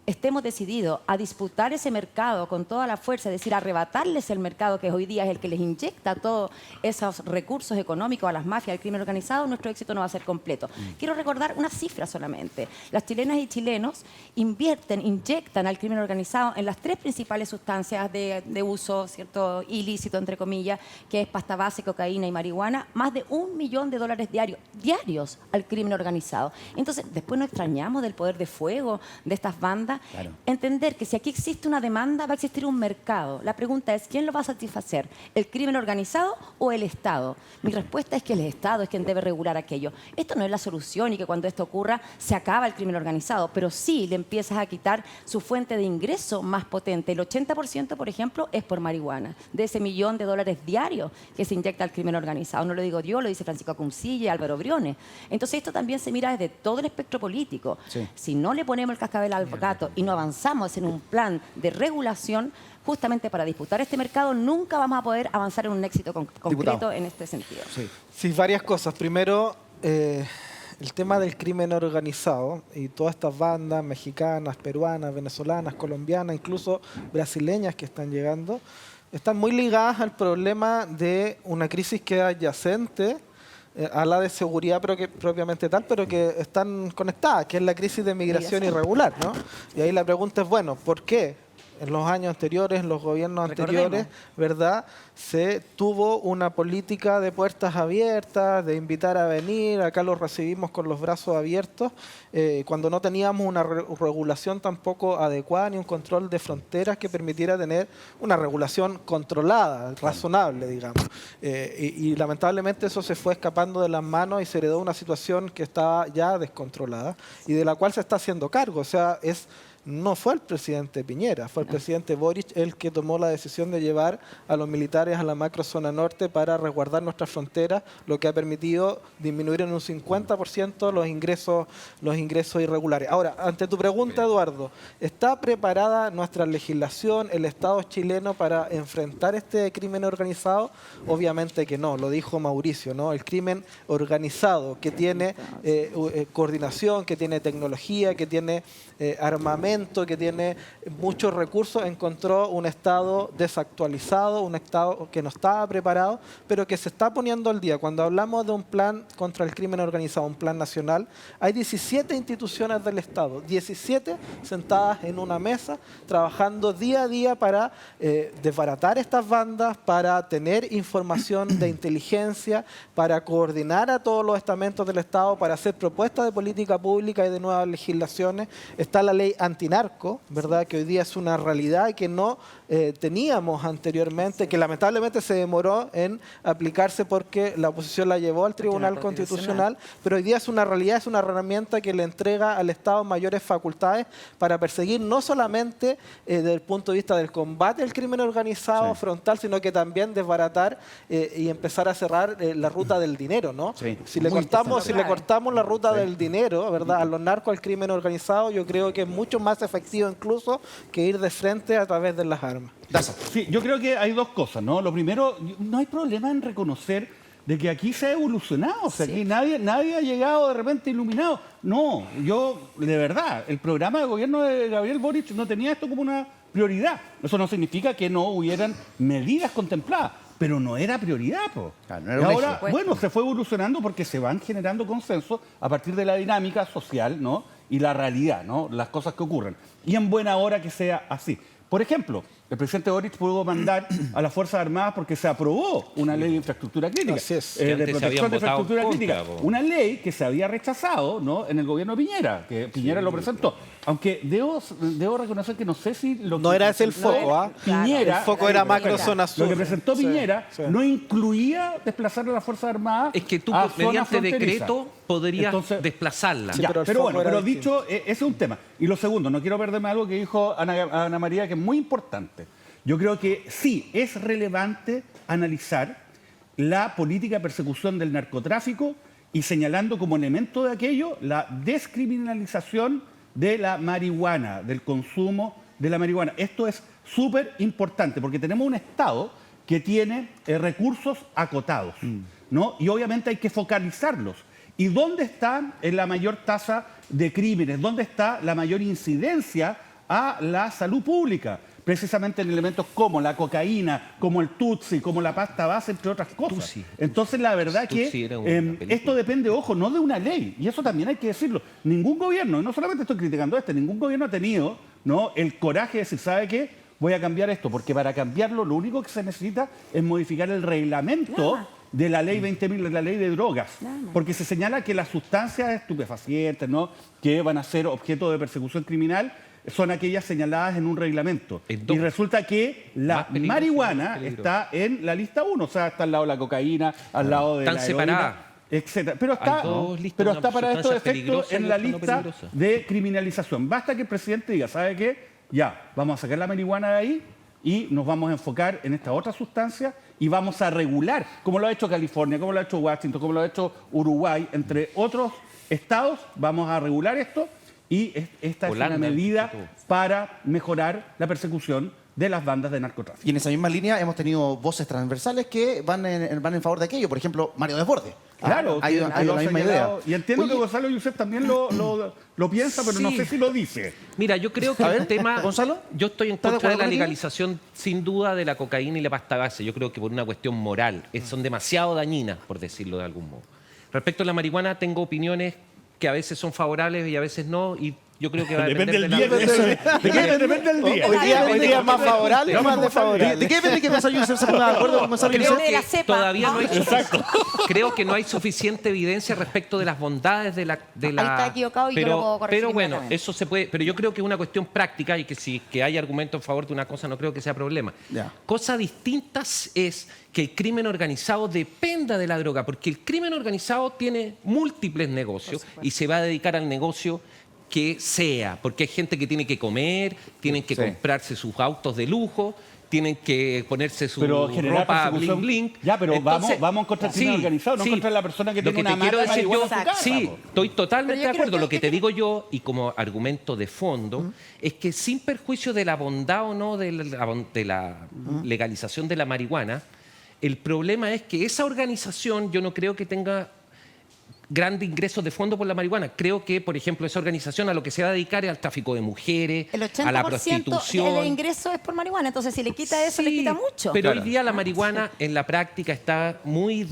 S5: estemos decididos a disputar ese mercado con toda la fuerza, es decir, arrebatarles el mercado que hoy día es el que les inyecta todos esos recursos económicos a las mafias, al crimen organizado, nuestro éxito no va a ser completo. Quiero recordar una cifra solamente. Las chilenas y chilenos inyectan al crimen organizado en las 3 principales sustancias de uso, ¿cierto?, ilícito, entre comillas, que es pasta base, cocaína y marihuana, más de $1 millón diarios al crimen organizado. Entonces, después nos extrañamos del poder de fuego de estas bandas. Claro. Entender que si aquí existe una demanda, va a existir un mercado. La pregunta es, ¿quién lo va a satisfacer? ¿El crimen organizado o el Estado? Mi respuesta es que el Estado es quien debe regular aquello. Esto no es la solución y que cuando esto ocurra se acaba el crimen organizado, pero sí le empiezas a quitar su fuente de ingreso más potente. El 80%, por ejemplo, es por marihuana, de ese $1 millón diarios que se inyecta al crimen organizado. No lo digo yo, lo dice Francisco Acuncilla y Álvaro Briones. Entonces esto también se mira desde todo el espectro político. Sí. Si no le ponemos el cascabel al gato y no avanzamos en un plan de regulación justamente para disputar este mercado, nunca vamos a poder avanzar en un éxito concreto en este sentido.
S6: Sí, varias cosas. Primero, el tema del crimen organizado y todas estas bandas mexicanas, peruanas, venezolanas, colombianas, incluso brasileñas que están llegando, están muy ligadas al problema de una crisis que es adyacente a la de seguridad propiamente tal, pero que están conectadas, que es la crisis de migración irregular, ¿no? Y ahí la pregunta es, bueno, ¿por qué en los años anteriores, en los gobiernos anteriores, ¿verdad?, se tuvo una política de puertas abiertas, de invitar a venir, acá los recibimos con los brazos abiertos, cuando no teníamos una regulación tampoco adecuada ni un control de fronteras que permitiera tener una regulación controlada, razonable, digamos. Y lamentablemente eso se fue escapando de las manos y se heredó una situación que estaba ya descontrolada y de la cual se está haciendo cargo. O sea, no fue el presidente Piñera, fue el presidente Boric el que tomó la decisión de llevar a los militares a la macrozona norte para resguardar nuestras fronteras, lo que ha permitido disminuir en un 50% los ingresos irregulares. Ahora, ante tu pregunta, Eduardo, ¿está preparada nuestra legislación, el Estado chileno para enfrentar este crimen organizado? Obviamente que no, lo dijo Mauricio, ¿no? El crimen organizado que tiene coordinación, que tiene tecnología, que tiene armamento, que tiene muchos recursos, encontró un Estado desactualizado, un Estado que no estaba preparado, pero que se está poniendo al día. Cuando hablamos de un plan contra el crimen organizado, un plan nacional, hay 17 instituciones del Estado, 17 sentadas en una mesa, trabajando día a día para desbaratar estas bandas, para tener información de inteligencia, para coordinar a todos los estamentos del Estado, para hacer propuestas de política pública y de nuevas legislaciones. Está la ley antinarco, ¿verdad?, que hoy día es una realidad y que no teníamos anteriormente, que lamentablemente se demoró en aplicarse porque la oposición la llevó al Tribunal Constitucional, pero hoy día es una realidad, es una herramienta que le entrega al Estado mayores facultades para perseguir no solamente desde el punto de vista del combate al crimen organizado frontal, sino que también desbaratar y empezar a cerrar la ruta del dinero, ¿no? Sí. Si le cortamos la ruta del dinero, ¿verdad?, a los narcos, al crimen organizado, yo creo que es mucho más efectivo incluso que ir de frente a través de las armas.
S3: Sí, yo creo que hay dos cosas, ¿no? Lo primero, no hay problema en reconocer de que aquí se ha evolucionado, o sea, aquí nadie ha llegado de repente iluminado. No, yo, de verdad, el programa de gobierno de Gabriel Boric no tenía esto como una prioridad. Eso no significa que no hubieran medidas contempladas, pero no era prioridad, po. Claro, no era y ahora, bueno, se fue evolucionando porque se van generando consensos a partir de la dinámica social, ¿no?, y la realidad, ¿no?, las cosas que ocurren. Y en buena hora que sea así. Por ejemplo, El presidente Boric pudo mandar a las Fuerzas Armadas porque se aprobó una ley de infraestructura crítica,
S6: Así es.
S4: Que
S3: de
S4: antes se
S3: protección
S4: habían
S3: de
S4: votado
S3: infraestructura
S4: en
S3: crítica.
S4: contra, po.
S3: Una ley que se había rechazado, ¿no?, en el gobierno de Piñera, que Piñera lo presentó. Aunque debo reconocer que no sé si...
S6: No era ese el foco, ¿ah?
S3: Piñera,
S6: El foco era macro zona sur.
S3: lo que presentó
S6: Sí,
S3: Piñera
S6: sí.
S3: no incluía desplazar a las Fuerzas Armadas
S4: Es que tú,
S3: a zonas
S4: mediante
S3: fronterizas.
S4: decreto, podrías
S3: Entonces,
S4: desplazarla.
S6: Sí,
S3: ya,
S6: pero
S3: pero
S6: el
S3: bueno,
S6: foco era
S3: pero dicho, ese es un tema. Y lo segundo, no quiero perderme algo que dijo Ana María, que es muy importante. Yo creo que sí, es relevante analizar la política de persecución del narcotráfico y señalando como elemento de aquello la descriminalización de la marihuana, del consumo de la marihuana. Esto es súper importante porque tenemos un Estado que tiene recursos acotados, ¿no? Y obviamente hay que focalizarlos. ¿Y dónde está la mayor tasa de crímenes? ¿Dónde está la mayor incidencia a la salud pública? Precisamente en elementos como la cocaína, como el tutsi, como la pasta base, entre otras cosas.
S4: Tutsi.
S3: Entonces, la verdad
S4: Tutsi
S3: que
S4: era una película.
S3: esto depende, ojo, no de una ley, y eso también hay que decirlo. Ningún gobierno, y no solamente estoy criticando ningún gobierno ha tenido, ¿no?, el coraje de decir, ¿sabe qué? Voy a cambiar esto, porque para cambiarlo lo único que se necesita es modificar el reglamento de la ley 20.000, de la ley de drogas, porque se señala que las sustancias estupefacientes, ¿no?, que van a ser objeto de persecución criminal son aquellas señaladas en un reglamento. Y resulta que la
S4: Más peligroso,
S3: marihuana
S4: más peligroso.
S3: está en la lista 1, o sea, está al lado de la cocaína, al lado de
S4: Están
S3: la
S4: separadas.
S3: heroína, etcétera. Pero está,
S4: Hay dos listas,
S3: pero
S4: una
S3: está para estos
S4: sustancia
S3: efectos
S4: peligrosa
S3: en
S4: y
S3: la
S4: otra no
S3: lista
S4: peligrosa.
S3: de criminalización. Basta que el presidente diga, ¿sabe qué? Ya, vamos a sacar la marihuana de ahí y nos vamos a enfocar en esta otra sustancia y vamos a regular, como lo ha hecho California, como lo ha hecho Washington, como lo ha hecho Uruguay, entre otros estados, vamos a regular esto y esta
S4: Holanda,
S3: es una medida
S4: todo.
S3: para mejorar la persecución de las bandas de narcotráfico.
S1: Y en esa misma línea hemos tenido voces transversales que van en favor de aquello. Por ejemplo, Mario Desbordes.
S3: Claro,
S1: ha ido
S3: que
S1: la
S3: lo ha
S1: misma
S3: señalado.
S1: idea.
S3: Y entiendo
S1: Oye,
S3: que Gonzalo Youssef también lo piensa, pero no
S4: Sí.
S3: sé si lo dice.
S4: Mira, yo creo que
S1: A ver,
S4: el tema...
S1: Gonzalo,
S4: Yo estoy en
S1: ¿estás de
S4: contra de
S1: acuerdo
S4: la
S1: conmigo?
S4: legalización, sin duda, de la cocaína y la pasta base. Yo creo que por una cuestión moral. Son demasiado dañinas, por decirlo de algún modo. Respecto a la marihuana, tengo opiniones que a veces son favorables y a veces no. Y yo creo que va a
S3: Depende
S4: depender
S3: del
S4: de
S3: día.
S4: la...
S3: Depende del día.
S6: Hoy día es más favorable o más desfavorable.
S1: ¿De qué depende que Gonzalo Youssef se ponga de acuerdo con Gonzalo
S4: Creo
S1: Youssef?
S5: de la
S4: que
S5: cepa.
S4: todavía no hay
S3: Exacto.
S4: creo que no hay suficiente evidencia respecto de las bondades de la
S5: Ahí está equivocado y yo lo puedo corregir
S4: pero bueno,
S5: inmediatamente.
S4: eso se puede, pero yo creo que es una cuestión práctica y que si que hay argumentos en favor de una cosa no creo que sea problema.
S1: Ya.
S4: Cosa distintas es que el crimen organizado dependa de la droga, porque el crimen organizado tiene múltiples negocios y se va a dedicar al negocio que sea, porque hay gente que tiene que comer, tienen que
S1: Sí.
S4: comprarse sus autos de lujo, tienen que ponerse su
S3: Pero generar
S4: ropa bling
S3: persecución.
S4: bling.
S3: Ya, pero
S4: Entonces,
S3: vamos contra el crimen
S4: sí,
S3: organizado, no
S4: sí.
S3: contra la persona que
S4: Lo
S3: tiene
S4: te
S3: una
S4: quiero
S3: mata de
S4: decir
S3: marihuana
S4: yo,
S3: en su casa,
S4: sí,
S3: po.
S4: estoy totalmente
S5: Pero yo
S4: de acuerdo.
S5: creo
S4: Lo que
S5: que-
S4: te digo yo, y como argumento de fondo, es que sin perjuicio de la bondad o no de la legalización de la marihuana, el problema es que esa organización yo no creo que tenga grandes ingresos de fondo por la marihuana. Creo que, por ejemplo, esa organización a lo que se va a dedicar es al tráfico de mujeres,
S5: El 80%
S4: a la prostitución.
S5: del ingreso es por marihuana, entonces si le quita eso, le
S4: Sí,
S5: quita mucho.
S4: Pero
S1: Claro.
S4: hoy día la marihuana en la práctica está muy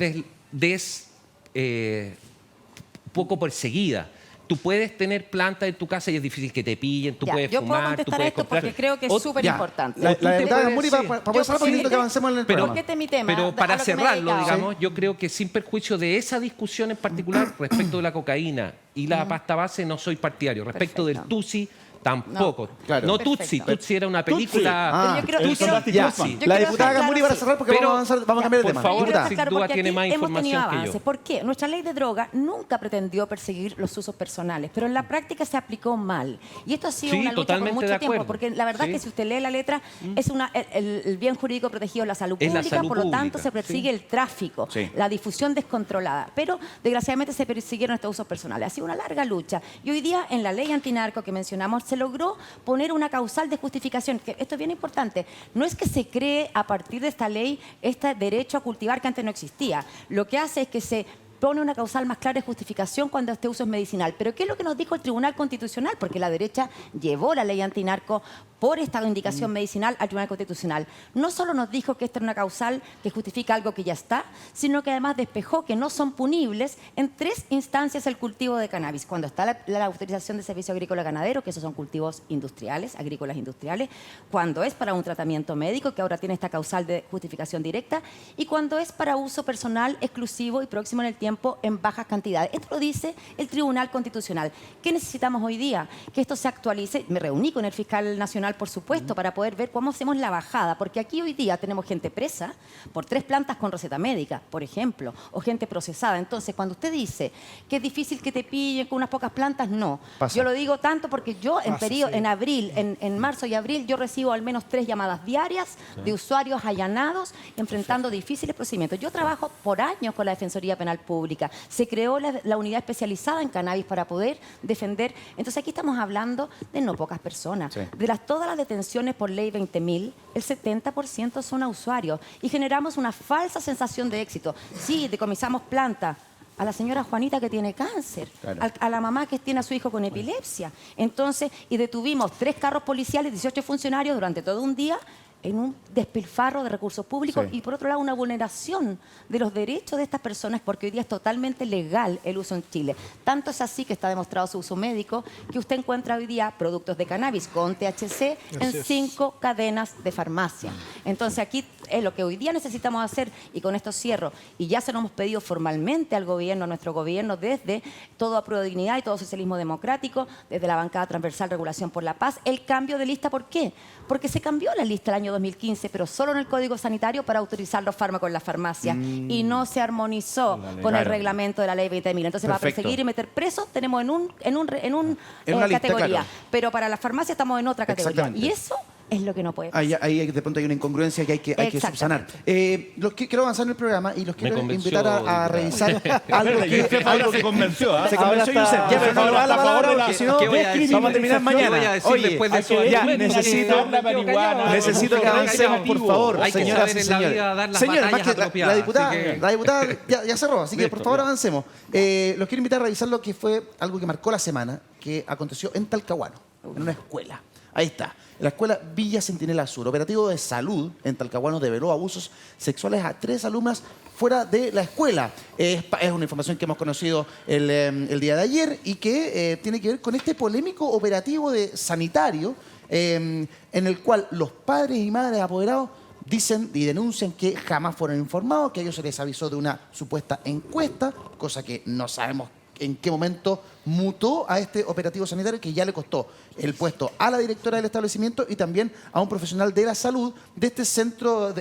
S4: poco perseguida. Tú puedes tener plantas en tu casa y es difícil que te pillen, tú
S5: Ya,
S4: puedes
S5: yo puedo
S4: fumar, tú
S5: contestar
S4: puedes
S5: esto
S4: comprar.
S5: porque creo que es
S4: O-
S5: súper
S1: Ya.
S5: importante.
S1: La
S4: tú te
S1: diputada
S4: puedes-
S1: Muri,
S4: sí.
S1: para poder cerrar, necesito que avancemos en el
S4: Pero-
S1: programa.
S5: Porque este es mi tema.
S4: Pero
S5: a
S4: para
S5: lo que me he
S4: cerrarlo,
S5: dedicado.
S4: digamos, yo creo que sin perjuicio de esa discusión en particular respecto de la cocaína y la pasta base, no soy partidario. Respecto
S5: Perfecto.
S4: del Tutsi, tampoco.
S1: Claro.
S4: No
S5: Perfecto.
S4: Tutsi, Tutsi era una película...
S1: Ah,
S5: Pero yo creo-
S3: el
S5: yo quiero-
S3: Fantastic
S1: Ya,
S3: Four.
S5: yo
S1: la
S5: quiero
S1: diputada
S5: dejar
S1: Gamuri
S5: claro,
S1: para
S5: sí.
S1: cerrar porque
S4: Pero,
S1: vamos a cambiar de
S4: por
S1: tema.
S4: favor,
S1: Diputada.
S4: sin
S5: Claro,
S4: duda
S5: porque
S4: tiene
S5: aquí
S4: más
S5: hemos tenido
S4: información que yo.
S5: avances. ¿Por qué? Nuestra ley de droga nunca pretendió perseguir los usos personales, pero en la práctica se aplicó mal. Y esto ha sido
S4: Sí,
S5: una lucha por
S4: totalmente
S5: mucho
S4: de
S5: tiempo,
S4: acuerdo.
S5: porque la verdad
S4: Sí.
S5: que si usted lee la letra, es el bien jurídico protegido es la salud
S4: Es la
S5: pública,
S4: salud
S5: por lo tanto
S4: pública,
S5: se persigue el tráfico,
S1: Sí.
S5: la difusión descontrolada. Pero desgraciadamente se persiguieron estos usos personales. Ha sido una larga lucha. Y hoy día en la ley antinarco que mencionamos se logró poner una causal de justificación, que esto es bien importante. No es que se cree a partir de esta ley este derecho a cultivar que antes no existía. Lo que hace es que se propone una causal más clara de justificación cuando este uso es medicinal. Pero ¿qué es lo que nos dijo el Tribunal Constitucional? Porque la derecha llevó la ley antinarco por esta indicación medicinal al Tribunal Constitucional. No solo nos dijo que esta era una causal que justifica algo que ya está, sino que además despejó que no son punibles en 3 instancias el cultivo de cannabis. Cuando está la autorización de servicio agrícola ganadero, que esos son cultivos industriales, agrícolas industriales, cuando es para un tratamiento médico, que ahora tiene esta causal de justificación directa, y cuando es para uso personal exclusivo y próximo en el tiempo en bajas cantidades. Esto lo dice el Tribunal Constitucional. ¿Qué necesitamos hoy día? Que esto se actualice. Me reuní con el fiscal nacional, por supuesto, para poder ver cómo hacemos la bajada, porque aquí hoy día tenemos gente presa por 3 plantas con receta médica, por ejemplo, o gente procesada. Entonces, cuando usted dice que es difícil que te pillen con unas pocas plantas, no.
S1: Pasa.
S5: Yo lo digo tanto porque yo
S6: Sí.
S5: en abril, en marzo y abril, yo recibo al menos 3 llamadas diarias de usuarios allanados enfrentando difíciles procedimientos. Yo trabajo por años con la Defensoría Penal Pública. Se creó la unidad especializada en cannabis para poder defender. Entonces aquí estamos hablando de no pocas personas.
S1: Sí.
S5: De todas las detenciones por ley 20.000, el 70% son a usuarios. Y generamos una falsa sensación de éxito. Sí, decomisamos planta a la señora Juanita que tiene cáncer,
S1: Claro.
S5: a la mamá que tiene a su hijo con epilepsia. Entonces, y detuvimos 3 carros policiales, 18 funcionarios durante todo un día en un despilfarro de recursos públicos
S1: Sí.
S5: y por otro lado una vulneración de los derechos de estas personas porque hoy día es totalmente legal el uso en Chile. Tanto es así que está demostrado su uso médico que usted encuentra hoy día productos de cannabis con THC en
S6: Así es.
S5: 5 cadenas de farmacia. Entonces aquí es lo que hoy día necesitamos hacer y con esto cierro. Y ya se lo hemos pedido formalmente al gobierno, a nuestro gobierno, desde todo Apruebo Dignidad y todo Socialismo Democrático, desde la bancada transversal Regulación por la Paz, el cambio de lista. ¿Por qué? Porque se cambió la lista el año 2015, pero solo en el Código Sanitario para autorizar los fármacos en la farmacia y no se armonizó con el
S1: Claro.
S5: reglamento de la ley 20.000. Entonces, para
S1: Perfecto.
S5: perseguir y meter presos tenemos en
S1: una lista,
S5: categoría,
S1: claro.
S5: pero para la farmacia estamos en otra categoría.
S1: Exactamente.
S5: Y eso es lo que no puede pasar.
S1: Ahí de pronto hay una incongruencia que hay que subsanar. Quiero avanzar en el programa y los quiero
S4: convenció,
S1: invitar a
S4: diputado.
S1: revisar algo
S3: Y usted,
S1: que...
S3: Paula, se convenció, ¿ah?
S1: Se convenció
S6: Ahora
S1: Yusef.
S6: está-
S1: Ya, pero no le va a la
S3: a favor
S1: palabra
S3: de la-
S1: porque si no
S4: ¿Qué voy a decir?
S1: vamos a terminar
S3: ¿Qué
S1: mañana.
S4: voy a decir
S1: Oye,
S4: después de
S3: Hay
S4: su
S3: que
S1: ya,
S4: argumento?
S1: necesito...
S3: la marihuana.
S1: Necesito que avancemos, por favor,
S4: Hay que
S1: señoras
S4: saber
S1: y
S4: en la
S1: señores.
S4: vida dar las
S1: Señores, más
S4: batallas
S1: que la
S4: apropiadas,
S1: diputada,
S4: así que-
S1: la diputada ya cerró, así que
S3: Listo,
S1: por favor
S3: ya.
S1: avancemos. Los quiero invitar a revisar lo que fue algo que marcó la semana, que aconteció en Talcahuano, en una escuela. Ahí está. La escuela Villa Centinela Sur, operativo de salud en Talcahuano, develó abusos sexuales a 3 alumnas fuera de la escuela. Es una información que hemos conocido el día de ayer y que tiene que ver con este polémico operativo sanitario en el cual los padres y madres apoderados dicen y denuncian que jamás fueron informados, que a ellos se les avisó de una supuesta encuesta, cosa que no sabemos en qué momento mutó a este operativo sanitario que ya le costó el puesto a la directora del establecimiento y también a un profesional de la salud de este centro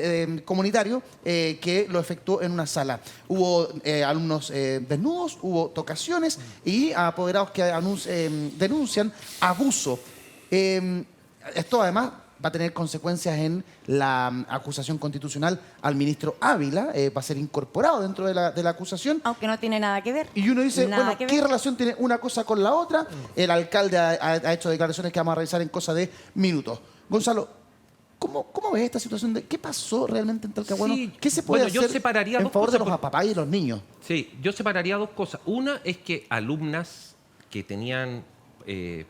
S1: comunitario que lo efectuó en una sala. Hubo alumnos desnudos, hubo tocaciones y apoderados que denuncian abuso. Esto además va a tener consecuencias en la acusación constitucional al ministro Ávila, va a ser incorporado dentro de la acusación.
S5: Aunque no tiene nada que ver.
S1: Y uno dice,
S5: Nada
S1: bueno,
S5: que
S1: ¿qué
S5: ver.
S1: relación tiene una cosa con la otra? El alcalde ha hecho declaraciones que vamos a revisar en cosa de minutos. Gonzalo, ¿cómo ves esta situación? ¿Qué pasó realmente en Talcahuano?
S4: Sí,
S1: ¿Qué se puede
S4: bueno, yo
S1: hacer
S4: separaría
S1: en
S4: dos
S1: favor de
S4: cosas
S1: los papás y los niños?
S4: Sí, yo separaría 2 cosas. Una es que alumnas que tenían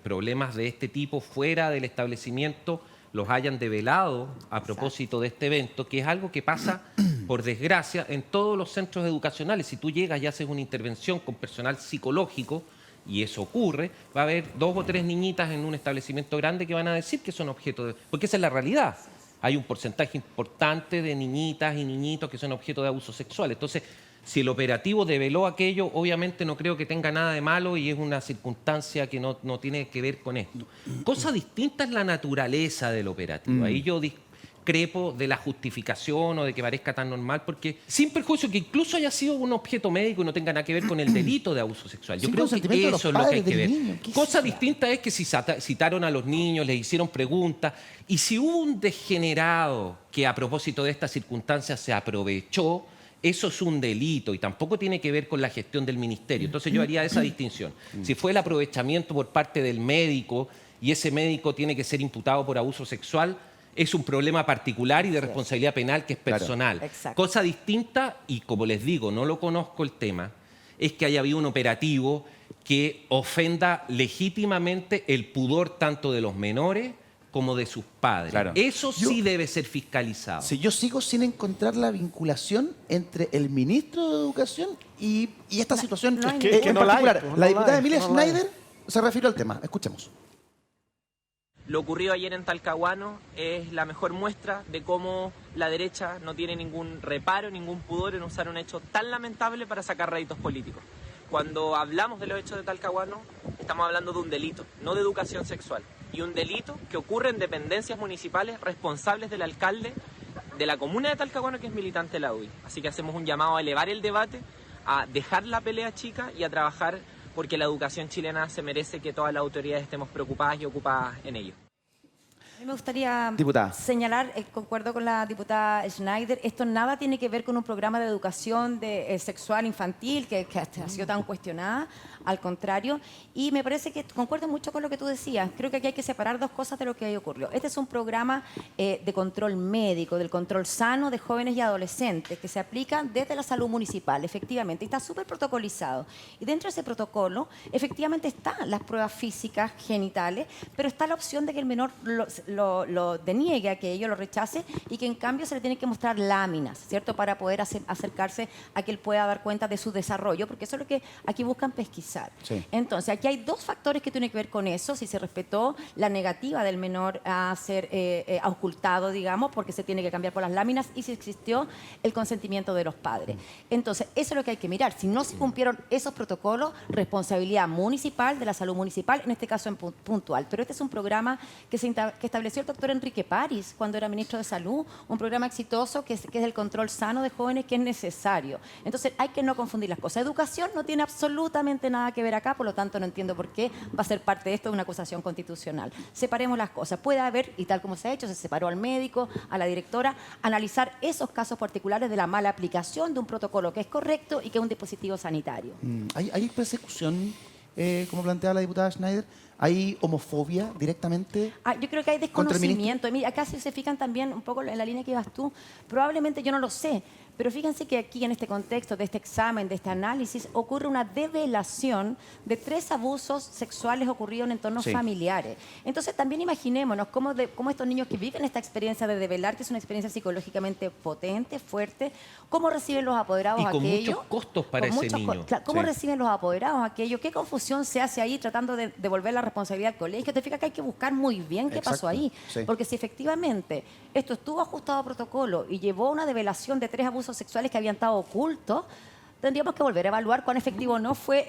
S4: problemas de este tipo fuera del establecimiento los hayan develado a propósito de este evento, que es algo que pasa, por desgracia, en todos los centros educacionales. Si tú llegas y haces una intervención con personal psicológico, y eso ocurre, va a haber 2 o 3 niñitas en un establecimiento grande que van a decir que son objeto de... Porque esa es la realidad. Hay un porcentaje importante de niñitas y niñitos que son objeto de abuso sexual. Entonces, si el operativo develó aquello, obviamente no creo que tenga nada de malo y es una circunstancia que no tiene que ver con esto. Cosa distinta es la naturaleza del operativo. Ahí yo discrepo de la justificación o de que parezca tan normal, porque sin perjuicio que incluso haya sido un objeto médico y no tenga nada que ver con el delito de abuso sexual. Yo
S1: Sin
S4: creo
S1: consentimiento de
S4: que
S1: los
S4: eso es lo que hay
S1: padres
S4: que ver.
S1: del niño. ¿Qué es
S4: Cosa
S1: eso?
S4: distinta es que si citaron a los niños, les hicieron preguntas, y si hubo un degenerado que a propósito de esta circunstancia se aprovechó, eso es un delito y tampoco tiene que ver con la gestión del ministerio. Entonces yo haría esa distinción. Si fue el aprovechamiento por parte del médico y ese médico tiene que ser imputado por abuso sexual, es un problema particular y de responsabilidad penal que es
S1: Claro.
S4: personal.
S5: Exacto.
S4: Cosa distinta, y como les digo, no lo conozco el tema, es que haya habido un operativo que ofenda legítimamente el pudor tanto de los menores como de sus padres.
S1: Claro.
S4: Eso sí debe ser fiscalizado.
S1: Si yo sigo sin encontrar la vinculación entre el ministro de Educación y esta situación
S5: no hay
S1: en
S5: ninguna.
S6: Que no la hay,
S1: particular.
S6: pues,
S1: La
S6: no
S1: diputada
S6: la hay,
S1: Emilia
S6: no la hay.
S1: Schneider se refirió al tema. Escuchemos.
S7: Lo ocurrido ayer en Talcahuano es la mejor muestra de cómo la derecha no tiene ningún reparo, ningún pudor en usar un hecho tan lamentable para sacar réditos políticos. Cuando hablamos de los hechos de Talcahuano, estamos hablando de un delito, no de educación sexual. Y un delito que ocurre en dependencias municipales responsables del alcalde de la comuna de Talcahuano, que es militante de la UDI. Así que hacemos un llamado a elevar el debate, a dejar la pelea chica y a trabajar porque la educación chilena se merece que todas las autoridades estemos preocupadas y ocupadas en ello.
S5: A mí me gustaría
S1: Diputada.
S5: señalar, concuerdo con la diputada Schneider, esto nada tiene que ver con un programa de educación sexual infantil que ha sido tan cuestionada, al contrario, y me parece que concuerdo mucho con lo que tú decías. Creo que aquí hay que separar dos cosas de lo que ahí ocurrió. Este es un programa de control médico, del control sano de jóvenes y adolescentes, que se aplica desde la salud municipal, efectivamente, y está súper protocolizado. Y dentro de ese protocolo, efectivamente están las pruebas físicas, genitales, pero está la opción de que el menor lo deniegue aquello, lo rechace, y que en cambio se le tienen que mostrar láminas, ¿cierto?, para poder acercarse a que él pueda dar cuenta de su desarrollo, porque eso es lo que aquí buscan pesquisar.
S1: Sí.
S5: Entonces, aquí hay dos factores que tienen que ver con eso, si se respetó la negativa del menor a ser ocultado, digamos, porque se tiene que cambiar por las láminas, y si existió el consentimiento de los padres. Entonces, eso es lo que hay que mirar. Si no se cumplieron esos protocolos, responsabilidad municipal, de la salud municipal, en este caso en puntual. Pero este es un programa que estableció el doctor Enrique París cuando era ministro de Salud, un programa exitoso que es el control sano de jóvenes, que es necesario. Entonces, hay que no confundir las cosas. Educación no tiene absolutamente nada que ver acá, por lo tanto no entiendo por qué va a ser parte de esto de una acusación constitucional. Separemos las cosas. Puede haber, y tal como se ha hecho, se separó al médico, a la directora, analizar esos casos particulares de la mala aplicación de un protocolo que es correcto y que es un dispositivo sanitario.
S1: ¿Hay persecución, como plantea la diputada Schneider? ¿Hay homofobia directamente?
S5: Yo creo que hay
S1: ¿Contra el ministro?
S5: desconocimiento. Mira, acá si se fijan también un poco en la línea que ibas tú, probablemente yo no lo sé, pero fíjense que aquí en este contexto de este examen, de este análisis, ocurre una develación de 3 abusos sexuales ocurridos en entornos
S1: Sí.
S5: familiares. Entonces también imaginémonos cómo estos niños que viven esta experiencia de develar, que es una experiencia psicológicamente potente, fuerte, cómo reciben los apoderados
S4: Y con
S5: aquello.
S4: muchos costos para
S5: Con
S4: ese
S5: muchos
S4: niño.
S5: claro, ¿cómo
S1: Sí.
S5: reciben los apoderados aquello? ¿Qué confusión se hace ahí tratando de devolver la responsabilidad al colegio? Te fijas que hay que buscar muy bien qué pasó
S1: Exacto,
S5: ahí.
S1: sí.
S5: Porque si efectivamente esto estuvo ajustado a protocolo y llevó a una develación de 3 abusos sexuales que habían estado ocultos, tendríamos que volver a evaluar cuán efectivo no fue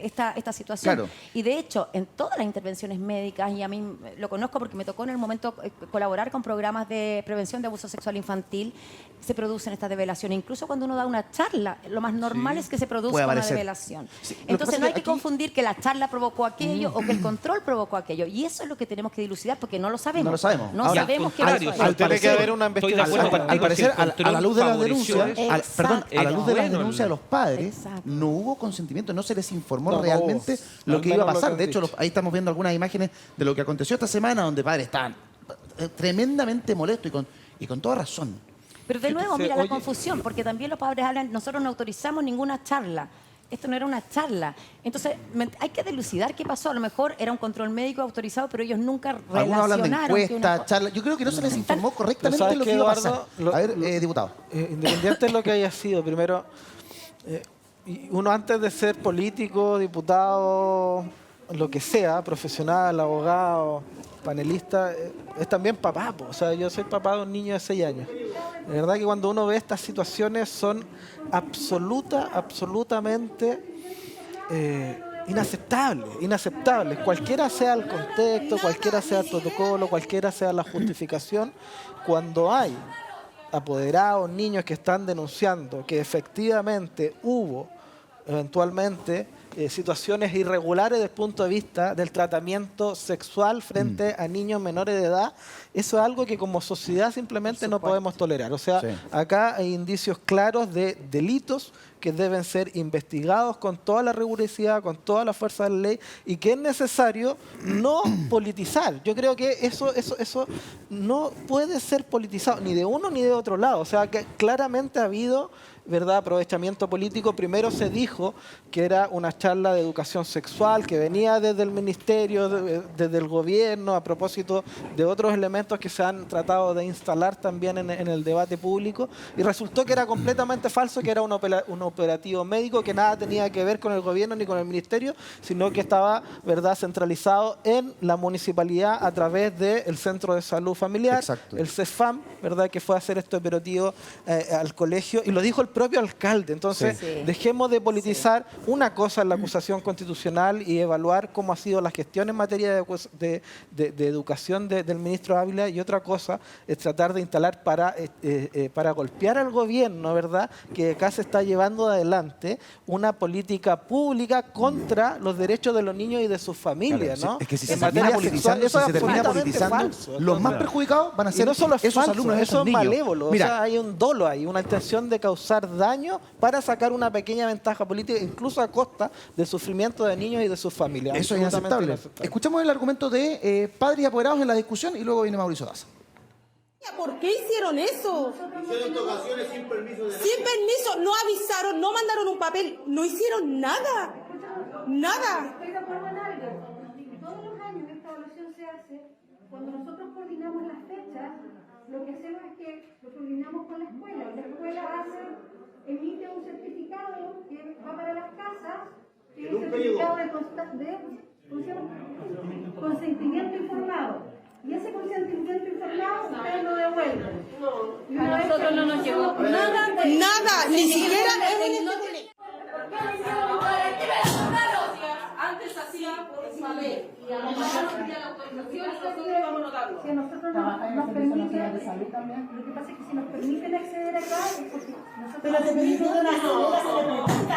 S5: esta situación.
S1: Claro.
S5: Y de hecho, en todas las intervenciones médicas, y a mí lo conozco porque me tocó en el momento colaborar con programas de prevención de abuso sexual infantil, se producen estas develaciones. Incluso cuando uno da una charla, lo más normal es que se
S1: Puede
S5: produzca una
S1: aparecer.
S5: develación.
S1: Sí, lo que pasa
S5: Entonces
S1: es
S5: no hay
S1: que
S5: que
S1: aquí-
S5: confundir que la charla provocó aquello o que el control provocó aquello. Y eso es lo que tenemos que dilucidar porque no lo sabemos.
S1: No lo sabemos.
S5: No
S1: Ahora,
S5: sabemos qué
S4: al
S5: pasó ahí.
S4: contrario,
S6: Tiene que haber una
S4: Estoy de acuerdo
S6: investigación.
S4: contigo,
S1: Al parecer,
S4: si el
S1: a la luz de las
S4: control
S1: denuncias,
S4: favoreció
S5: eso.
S1: perdón, a la luz de las
S4: Bueno,
S1: denuncias de los padres,
S5: Exacto.
S1: no hubo consentimiento, no se les informó
S6: No
S1: realmente
S6: hubo.
S1: lo
S6: Al
S1: que iba a
S6: menos lo
S1: pasar.
S6: que han
S1: De hecho,
S6: dicho.
S1: ahí estamos viendo algunas imágenes de lo que aconteció esta semana, donde padres estaban tremendamente molestos y con toda razón.
S5: Pero de nuevo,
S6: Sí,
S5: mira la
S6: oye,
S5: confusión, porque también los padres hablan, nosotros no autorizamos ninguna charla. Esto no era una charla. Entonces, hay que dilucidar qué pasó. A lo mejor era un control médico autorizado, pero ellos nunca
S1: Algunos hablan de
S5: relacionaron que una
S1: encuestas,
S5: cosa-
S1: charlas. Yo creo que no se les informó correctamente
S6: ¿sabes
S1: lo que
S6: qué,
S1: iba a
S6: Eduardo?
S1: pasar. A ver, diputado.
S6: Independiente de lo que haya sido, primero, y uno antes de ser político, diputado, lo que sea, profesional, abogado, panelista, es también papá. Po. O sea, yo soy papá de un niño de 6 años. De verdad que cuando uno ve estas situaciones son absolutamente inaceptables. Cualquiera sea el contexto, cualquiera sea el protocolo, cualquiera sea la justificación, cuando hay apoderados, niños que están denunciando que efectivamente hubo eventualmente situaciones irregulares desde el punto de vista del tratamiento sexual frente a niños menores de edad, eso es algo que como sociedad simplemente no podemos tolerar. O sea,
S1: Sí.
S6: acá hay indicios claros de delitos que deben ser investigados con toda la rigurosidad, con toda la fuerza de la ley, y que es necesario no politizar. Yo creo que eso no puede ser politizado ni de uno ni de otro lado. O sea, que claramente ha habido ¿verdad?, aprovechamiento político. Primero se dijo que era una charla de educación sexual que venía desde el ministerio, desde el gobierno, a propósito de otros elementos que se han tratado de instalar también en el debate público, y resultó que era completamente falso, que era un operativo médico que nada tenía que ver con el gobierno ni con el ministerio, sino que estaba, ¿verdad?, centralizado en la municipalidad a través del Centro de Salud Familiar,
S1: Exacto.
S6: el CEFAM, ¿verdad?, que fue a hacer este operativo al colegio, y lo dijo el propio alcalde. Entonces,
S5: Sí.
S6: dejemos de politizar. Una cosa es la acusación constitucional y evaluar cómo ha sido la gestión en materia de educación del ministro Ávila, y otra cosa es tratar de instalar para golpear al gobierno, ¿verdad?, que acá se está llevando adelante una política pública contra los derechos de los niños y de sus familias,
S1: Claro,
S6: ¿no?
S1: es que si
S6: En
S1: se termina
S6: materia sexual,
S1: politizando,
S6: eso es
S1: si se termina
S6: absolutamente
S1: politizando,
S6: falso.
S1: los más
S6: Entonces,
S1: perjudicados van a
S6: y
S1: ser
S6: no solo es
S1: esos
S6: falso,
S1: alumnos,
S6: eso
S1: esos
S6: es
S1: niños.
S6: malévolo.
S1: Mira,
S6: O sea, hay un dolo ahí, una intención de causar daño para sacar una pequeña ventaja política, incluso a costa del sufrimiento de niños y de sus familias.
S1: eso es
S6: Absolutamente
S1: inaceptable. Escuchamos el argumento de padres y apoderados en la discusión y luego viene Mauricio Daza.
S8: ¿Por qué hicieron eso? Hicieron tocaciones sin permiso. Sin permiso, no avisaron, no mandaron un papel, no hicieron nada. Nada.
S9: Estoy de acuerdo en algo. Todos los años esta evaluación se hace. Cuando nosotros coordinamos las fechas, lo que hacemos es que lo coordinamos con la escuela. La escuela emite un certificado que va para las casas, que es un certificado de consentimiento informado. Y ese consentimiento informado ustedes lo devuelven. A nosotros no nos llegó nada.
S8: Nada, ni siquiera es un
S9: Antes hacía por papel y a lo mejor no tenía la autorización y nosotros íbamos a notarlo. Si a nosotros nos permiten, lo que pasa es que si nos permiten acceder acá es porque nosotros... Pero te permiten acceder.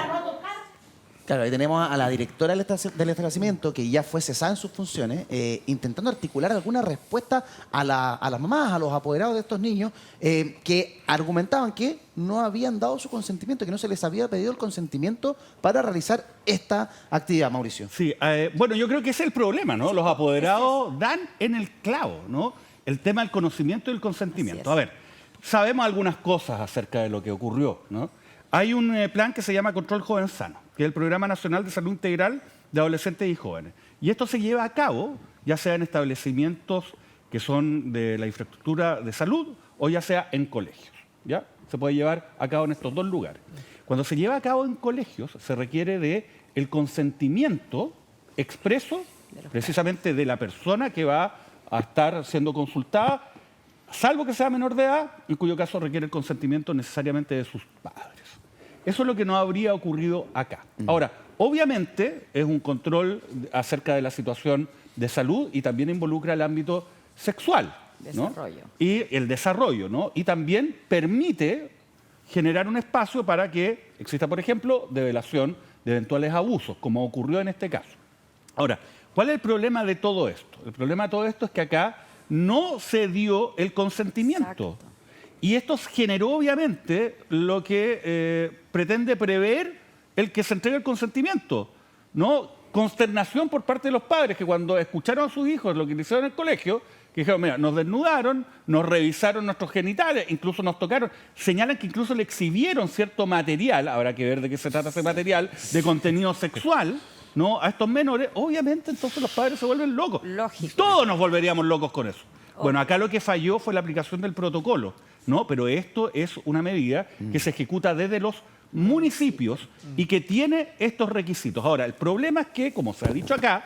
S1: Claro, ahí tenemos a la directora del establecimiento, que ya fue cesada en sus funciones, intentando articular alguna respuesta a las mamás, a los apoderados de estos niños, que argumentaban que no habían dado su consentimiento, que no se les había pedido el consentimiento para realizar esta actividad, Mauricio.
S3: Sí, bueno, yo creo que ese es el problema, ¿no? Los apoderados dan en el clavo, ¿no? El tema del conocimiento y el consentimiento. A ver, sabemos algunas cosas acerca de lo que ocurrió, ¿no? Hay un plan que se llama Control Joven Sano, que es el Programa Nacional de Salud Integral de Adolescentes y Jóvenes. Y esto se lleva a cabo, ya sea en establecimientos que son de la infraestructura de salud o ya sea en colegios, ¿ya? Se puede llevar a cabo en estos dos lugares. Cuando se lleva a cabo en colegios, se requiere de el consentimiento expreso, precisamente de la persona que va a estar siendo consultada, salvo que sea menor de edad, en cuyo caso requiere el consentimiento necesariamente de sus padres. Eso es lo que no habría ocurrido acá. Ahora, obviamente es un control acerca de la situación de salud y también involucra el ámbito sexual, ¿no?
S5: Desarrollo.
S3: Y el desarrollo, ¿no? Y también permite generar un espacio para que exista, por ejemplo, develación de eventuales abusos, como ocurrió en este caso. Ahora, ¿cuál es el problema de todo esto? El problema de todo esto es que acá no se dio el consentimiento.
S5: Exacto.
S3: Y esto generó, obviamente, lo que pretende prever el que se entregue el consentimiento, ¿no? Consternación por parte de los padres, que cuando escucharon a sus hijos lo que hicieron en el colegio, que dijeron, mira, nos desnudaron, nos revisaron nuestros genitales, incluso nos tocaron, señalan que incluso le exhibieron cierto material, habrá que ver de qué se trata ese material, de contenido sexual, ¿no? A estos menores. Obviamente, entonces los padres se vuelven locos.
S5: Lógico.
S3: Todos nos volveríamos locos con eso. Bueno, acá lo que falló fue la aplicación del protocolo, ¿no? Pero esto es una medida que se ejecuta desde los municipios y que tiene estos requisitos. Ahora, el problema es que, como se ha dicho acá,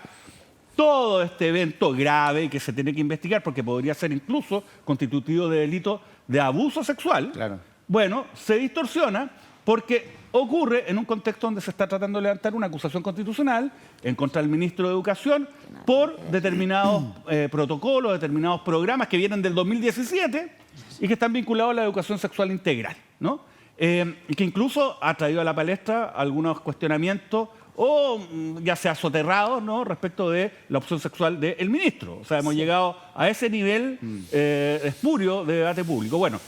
S3: todo este evento grave y que se tiene que investigar porque podría ser incluso constitutivo de delito de abuso sexual,
S1: Claro.
S3: bueno, se distorsiona porque ocurre en un contexto donde se está tratando de levantar una acusación constitucional en contra del ministro de Educación por determinados protocolos, determinados programas que vienen del 2017 y que están vinculados a la educación sexual integral, ¿no? Y que incluso ha traído a la palestra algunos cuestionamientos o ya sea soterrados, ¿no?, respecto de la opción sexual del ministro. O sea, hemos llegado a ese nivel espurio de debate público. Bueno,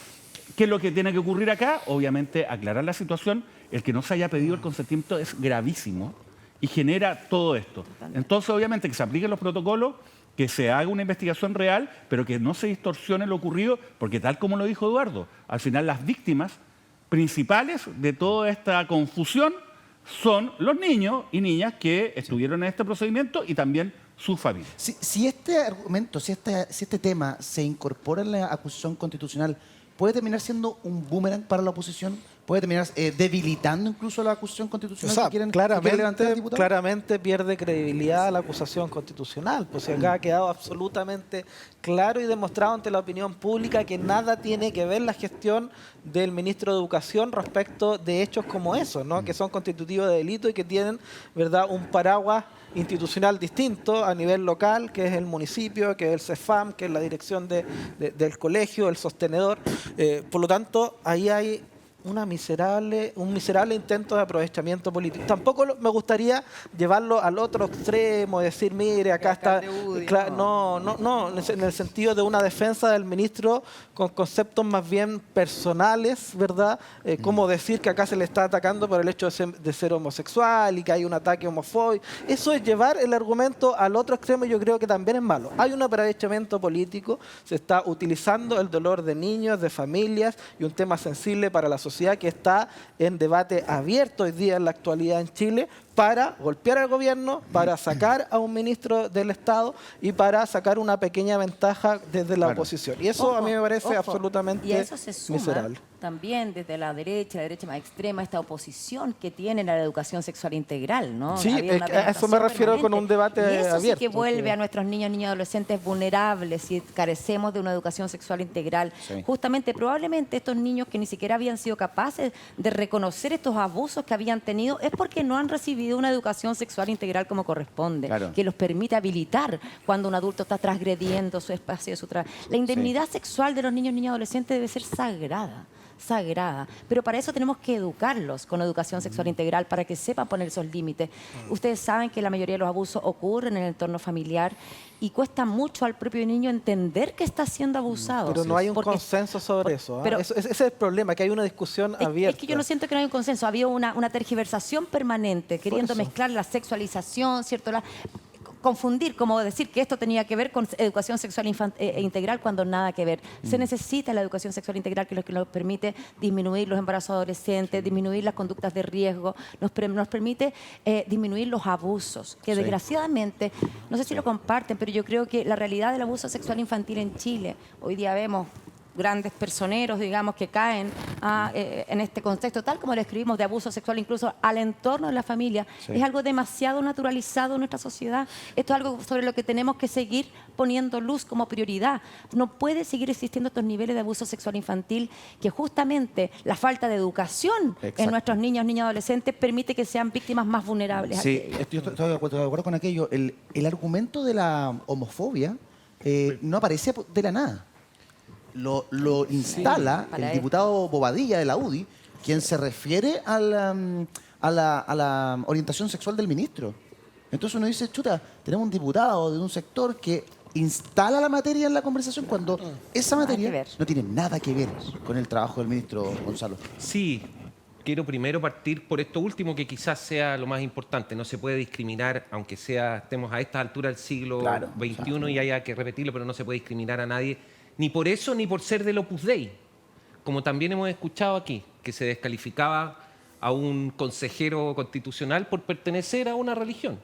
S3: ¿qué es lo que tiene que ocurrir acá? Obviamente, aclarar la situación. El que no se haya pedido el consentimiento es gravísimo y genera todo esto. Entonces, obviamente, que se apliquen los protocolos, que se haga una investigación real, pero que no se distorsione lo ocurrido, porque tal como lo dijo Eduardo, al final las víctimas principales de toda esta confusión son los niños y niñas que estuvieron en este procedimiento y también sus familias.
S1: Si este argumento, si este tema se incorpora en la acusación constitucional, ¿puede terminar siendo un boomerang para la oposición? ¿Puede terminar debilitando incluso la acusación constitucional
S6: O sea,
S1: que quiere levantar el diputado?
S6: claramente pierde credibilidad la acusación constitucional, pues si acá ha quedado absolutamente claro y demostrado ante la opinión pública que nada tiene que ver la gestión del ministro de Educación respecto de hechos como esos, ¿no? Que son constitutivos de delito y que tienen, ¿verdad?, un paraguas institucional distinto a nivel local, que es el municipio, que es el CEFAM, que es la dirección del colegio, el sostenedor. Por lo tanto, ahí hay un miserable intento de aprovechamiento político. Tampoco me gustaría llevarlo al otro extremo, decir, mire, acá está... No, en el sentido de una defensa del ministro con conceptos más bien personales, ¿verdad? Como decir que acá se le está atacando por el hecho de ser homosexual y que hay un ataque homofóbico. Eso es llevar el argumento al otro extremo y yo creo que también es malo. Hay un aprovechamiento político, se está utilizando el dolor de niños, de familias y un tema sensible para la sociedad que está en debate abierto hoy día en la actualidad en Chile para golpear al gobierno, para sacar a un ministro del Estado y para sacar una pequeña ventaja desde la oposición. Y eso a mí me parece absolutamente
S5: y a eso se suma
S6: miserable.
S5: también desde la derecha más extrema, esta oposición que tienen a la educación sexual integral, ¿no?
S6: Sí,
S5: Había una
S6: a eso me refiero
S5: permanente.
S6: con un debate
S5: y eso
S6: abierto.
S5: Sí que vuelve a nuestros niños y adolescentes vulnerables si carecemos de una educación sexual integral.
S1: Sí.
S5: Justamente, probablemente estos niños que ni siquiera habían sido capaces de reconocer estos abusos que habían tenido es porque no han recibido una educación sexual integral como corresponde,
S1: Claro.
S5: que los permite habilitar cuando un adulto está transgrediendo su espacio, La indemnidad sexual de los niños, niñas y adolescentes debe ser sagrada, pero para eso tenemos que educarlos con educación sexual integral para que sepan poner esos límites. Ustedes saben que la mayoría de los abusos ocurren en el entorno familiar y cuesta mucho al propio niño entender que está siendo abusado.
S6: Pero no hay un
S5: Porque-
S6: consenso sobre eso.
S5: pero-
S6: Ese es el problema, que hay una discusión abierta.
S5: Es que yo no siento que no hay un consenso. Había una tergiversación permanente, queriendo
S6: eso.
S5: mezclar la sexualización, ¿cierto? Confundir, como decir que esto tenía que ver con educación sexual integral cuando nada que ver. Se necesita la educación sexual integral que nos permite disminuir los embarazos adolescentes, disminuir las conductas de riesgo, nos permite disminuir los abusos, que desgraciadamente, no sé si lo comparten, pero yo creo que la realidad del abuso sexual infantil en Chile, hoy día vemos grandes personeros, digamos, que caen en este contexto, tal como lo escribimos, de abuso sexual incluso al entorno de la familia, es algo demasiado naturalizado en nuestra sociedad. Esto es algo sobre lo que tenemos que seguir poniendo luz como prioridad. No puede seguir existiendo estos niveles de abuso sexual infantil que justamente la falta de educación
S1: Exacto.
S5: en nuestros niños, niñas y adolescentes permite que sean víctimas más vulnerables. a
S1: Sí,
S5: aquello.
S1: yo estoy de acuerdo con aquello. El argumento de la homofobia no aparece de la nada. Lo instala
S5: para
S1: el
S5: él.
S1: diputado Bobadilla de la UDI, quien se refiere a la orientación sexual del ministro. Entonces uno dice, chuta, tenemos un diputado de un sector que instala la materia en la conversación cuando esa
S5: Nada que
S1: materia
S5: ver.
S1: no tiene nada que ver con el trabajo del ministro Gonzalo.
S4: Sí, quiero primero partir por esto último que quizás sea lo más importante. No se puede discriminar, aunque estemos a esta altura del siglo
S1: Claro,
S4: XXI y haya que repetirlo, pero no se puede discriminar a nadie, ni por eso ni por ser del Opus Dei. Como también hemos escuchado aquí, que se descalificaba a un consejero constitucional por pertenecer a una religión.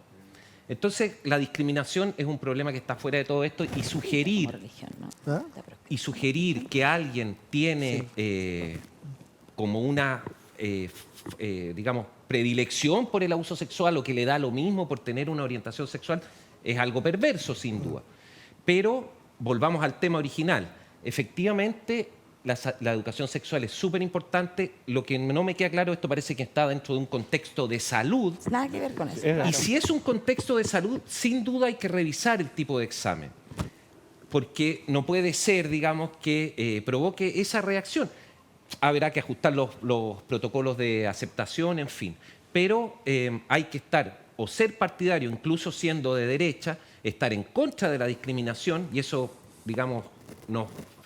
S4: Entonces, la discriminación es un problema que está fuera de todo esto y sugerir
S5: Como religión, ¿no?
S6: ¿Ah?
S4: que alguien tiene como una, digamos, predilección por el abuso sexual o que le da lo mismo por tener una orientación sexual es algo perverso, sin duda. Pero volvamos al tema original. Efectivamente, la educación sexual es súper importante. Lo que no me queda claro, esto parece que está dentro de un contexto de salud.
S5: Nada que ver con eso.
S4: Y si es un contexto de salud, sin duda hay que revisar el tipo de examen, porque no puede ser, digamos, que provoque esa reacción. Habrá que ajustar los protocolos de aceptación, en fin. Pero hay que estar o ser partidario, incluso siendo de derecha, estar en contra de la discriminación, y eso, digamos,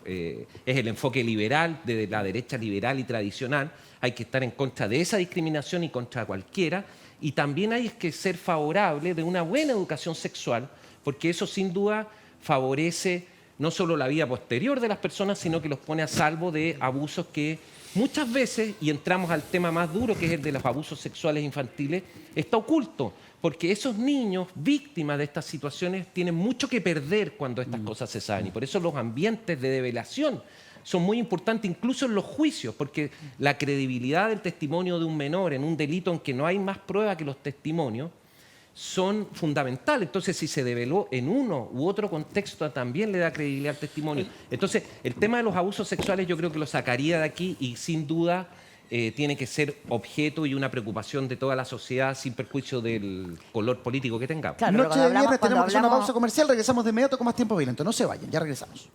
S4: es el enfoque liberal, de la derecha liberal y tradicional. Hay que estar en contra de esa discriminación y contra cualquiera. Y también hay que ser favorable de una buena educación sexual, porque eso sin duda favorece no solo la vida posterior de las personas, sino que los pone a salvo de abusos que muchas veces, y entramos al tema más duro, que es el de los abusos sexuales infantiles, está oculto, porque esos niños víctimas de estas situaciones tienen mucho que perder cuando estas cosas se saben, y por eso los ambientes de develación son muy importantes, incluso en los juicios, porque la credibilidad del testimonio de un menor en un delito en que no hay más prueba que los testimonios son fundamentales. Entonces, si se develó en uno u otro contexto, también le da credibilidad al testimonio. Entonces, el tema de los abusos sexuales yo creo que lo sacaría de aquí y sin duda tiene que ser objeto y una preocupación de toda la sociedad sin perjuicio del color político que tengamos.
S5: Claro, pero
S1: Noche de
S5: cuando
S1: viernes tenemos que hacer una
S5: hablamos-
S1: pausa comercial, regresamos de inmediato con más Tiempo Violento. No se vayan, ya regresamos.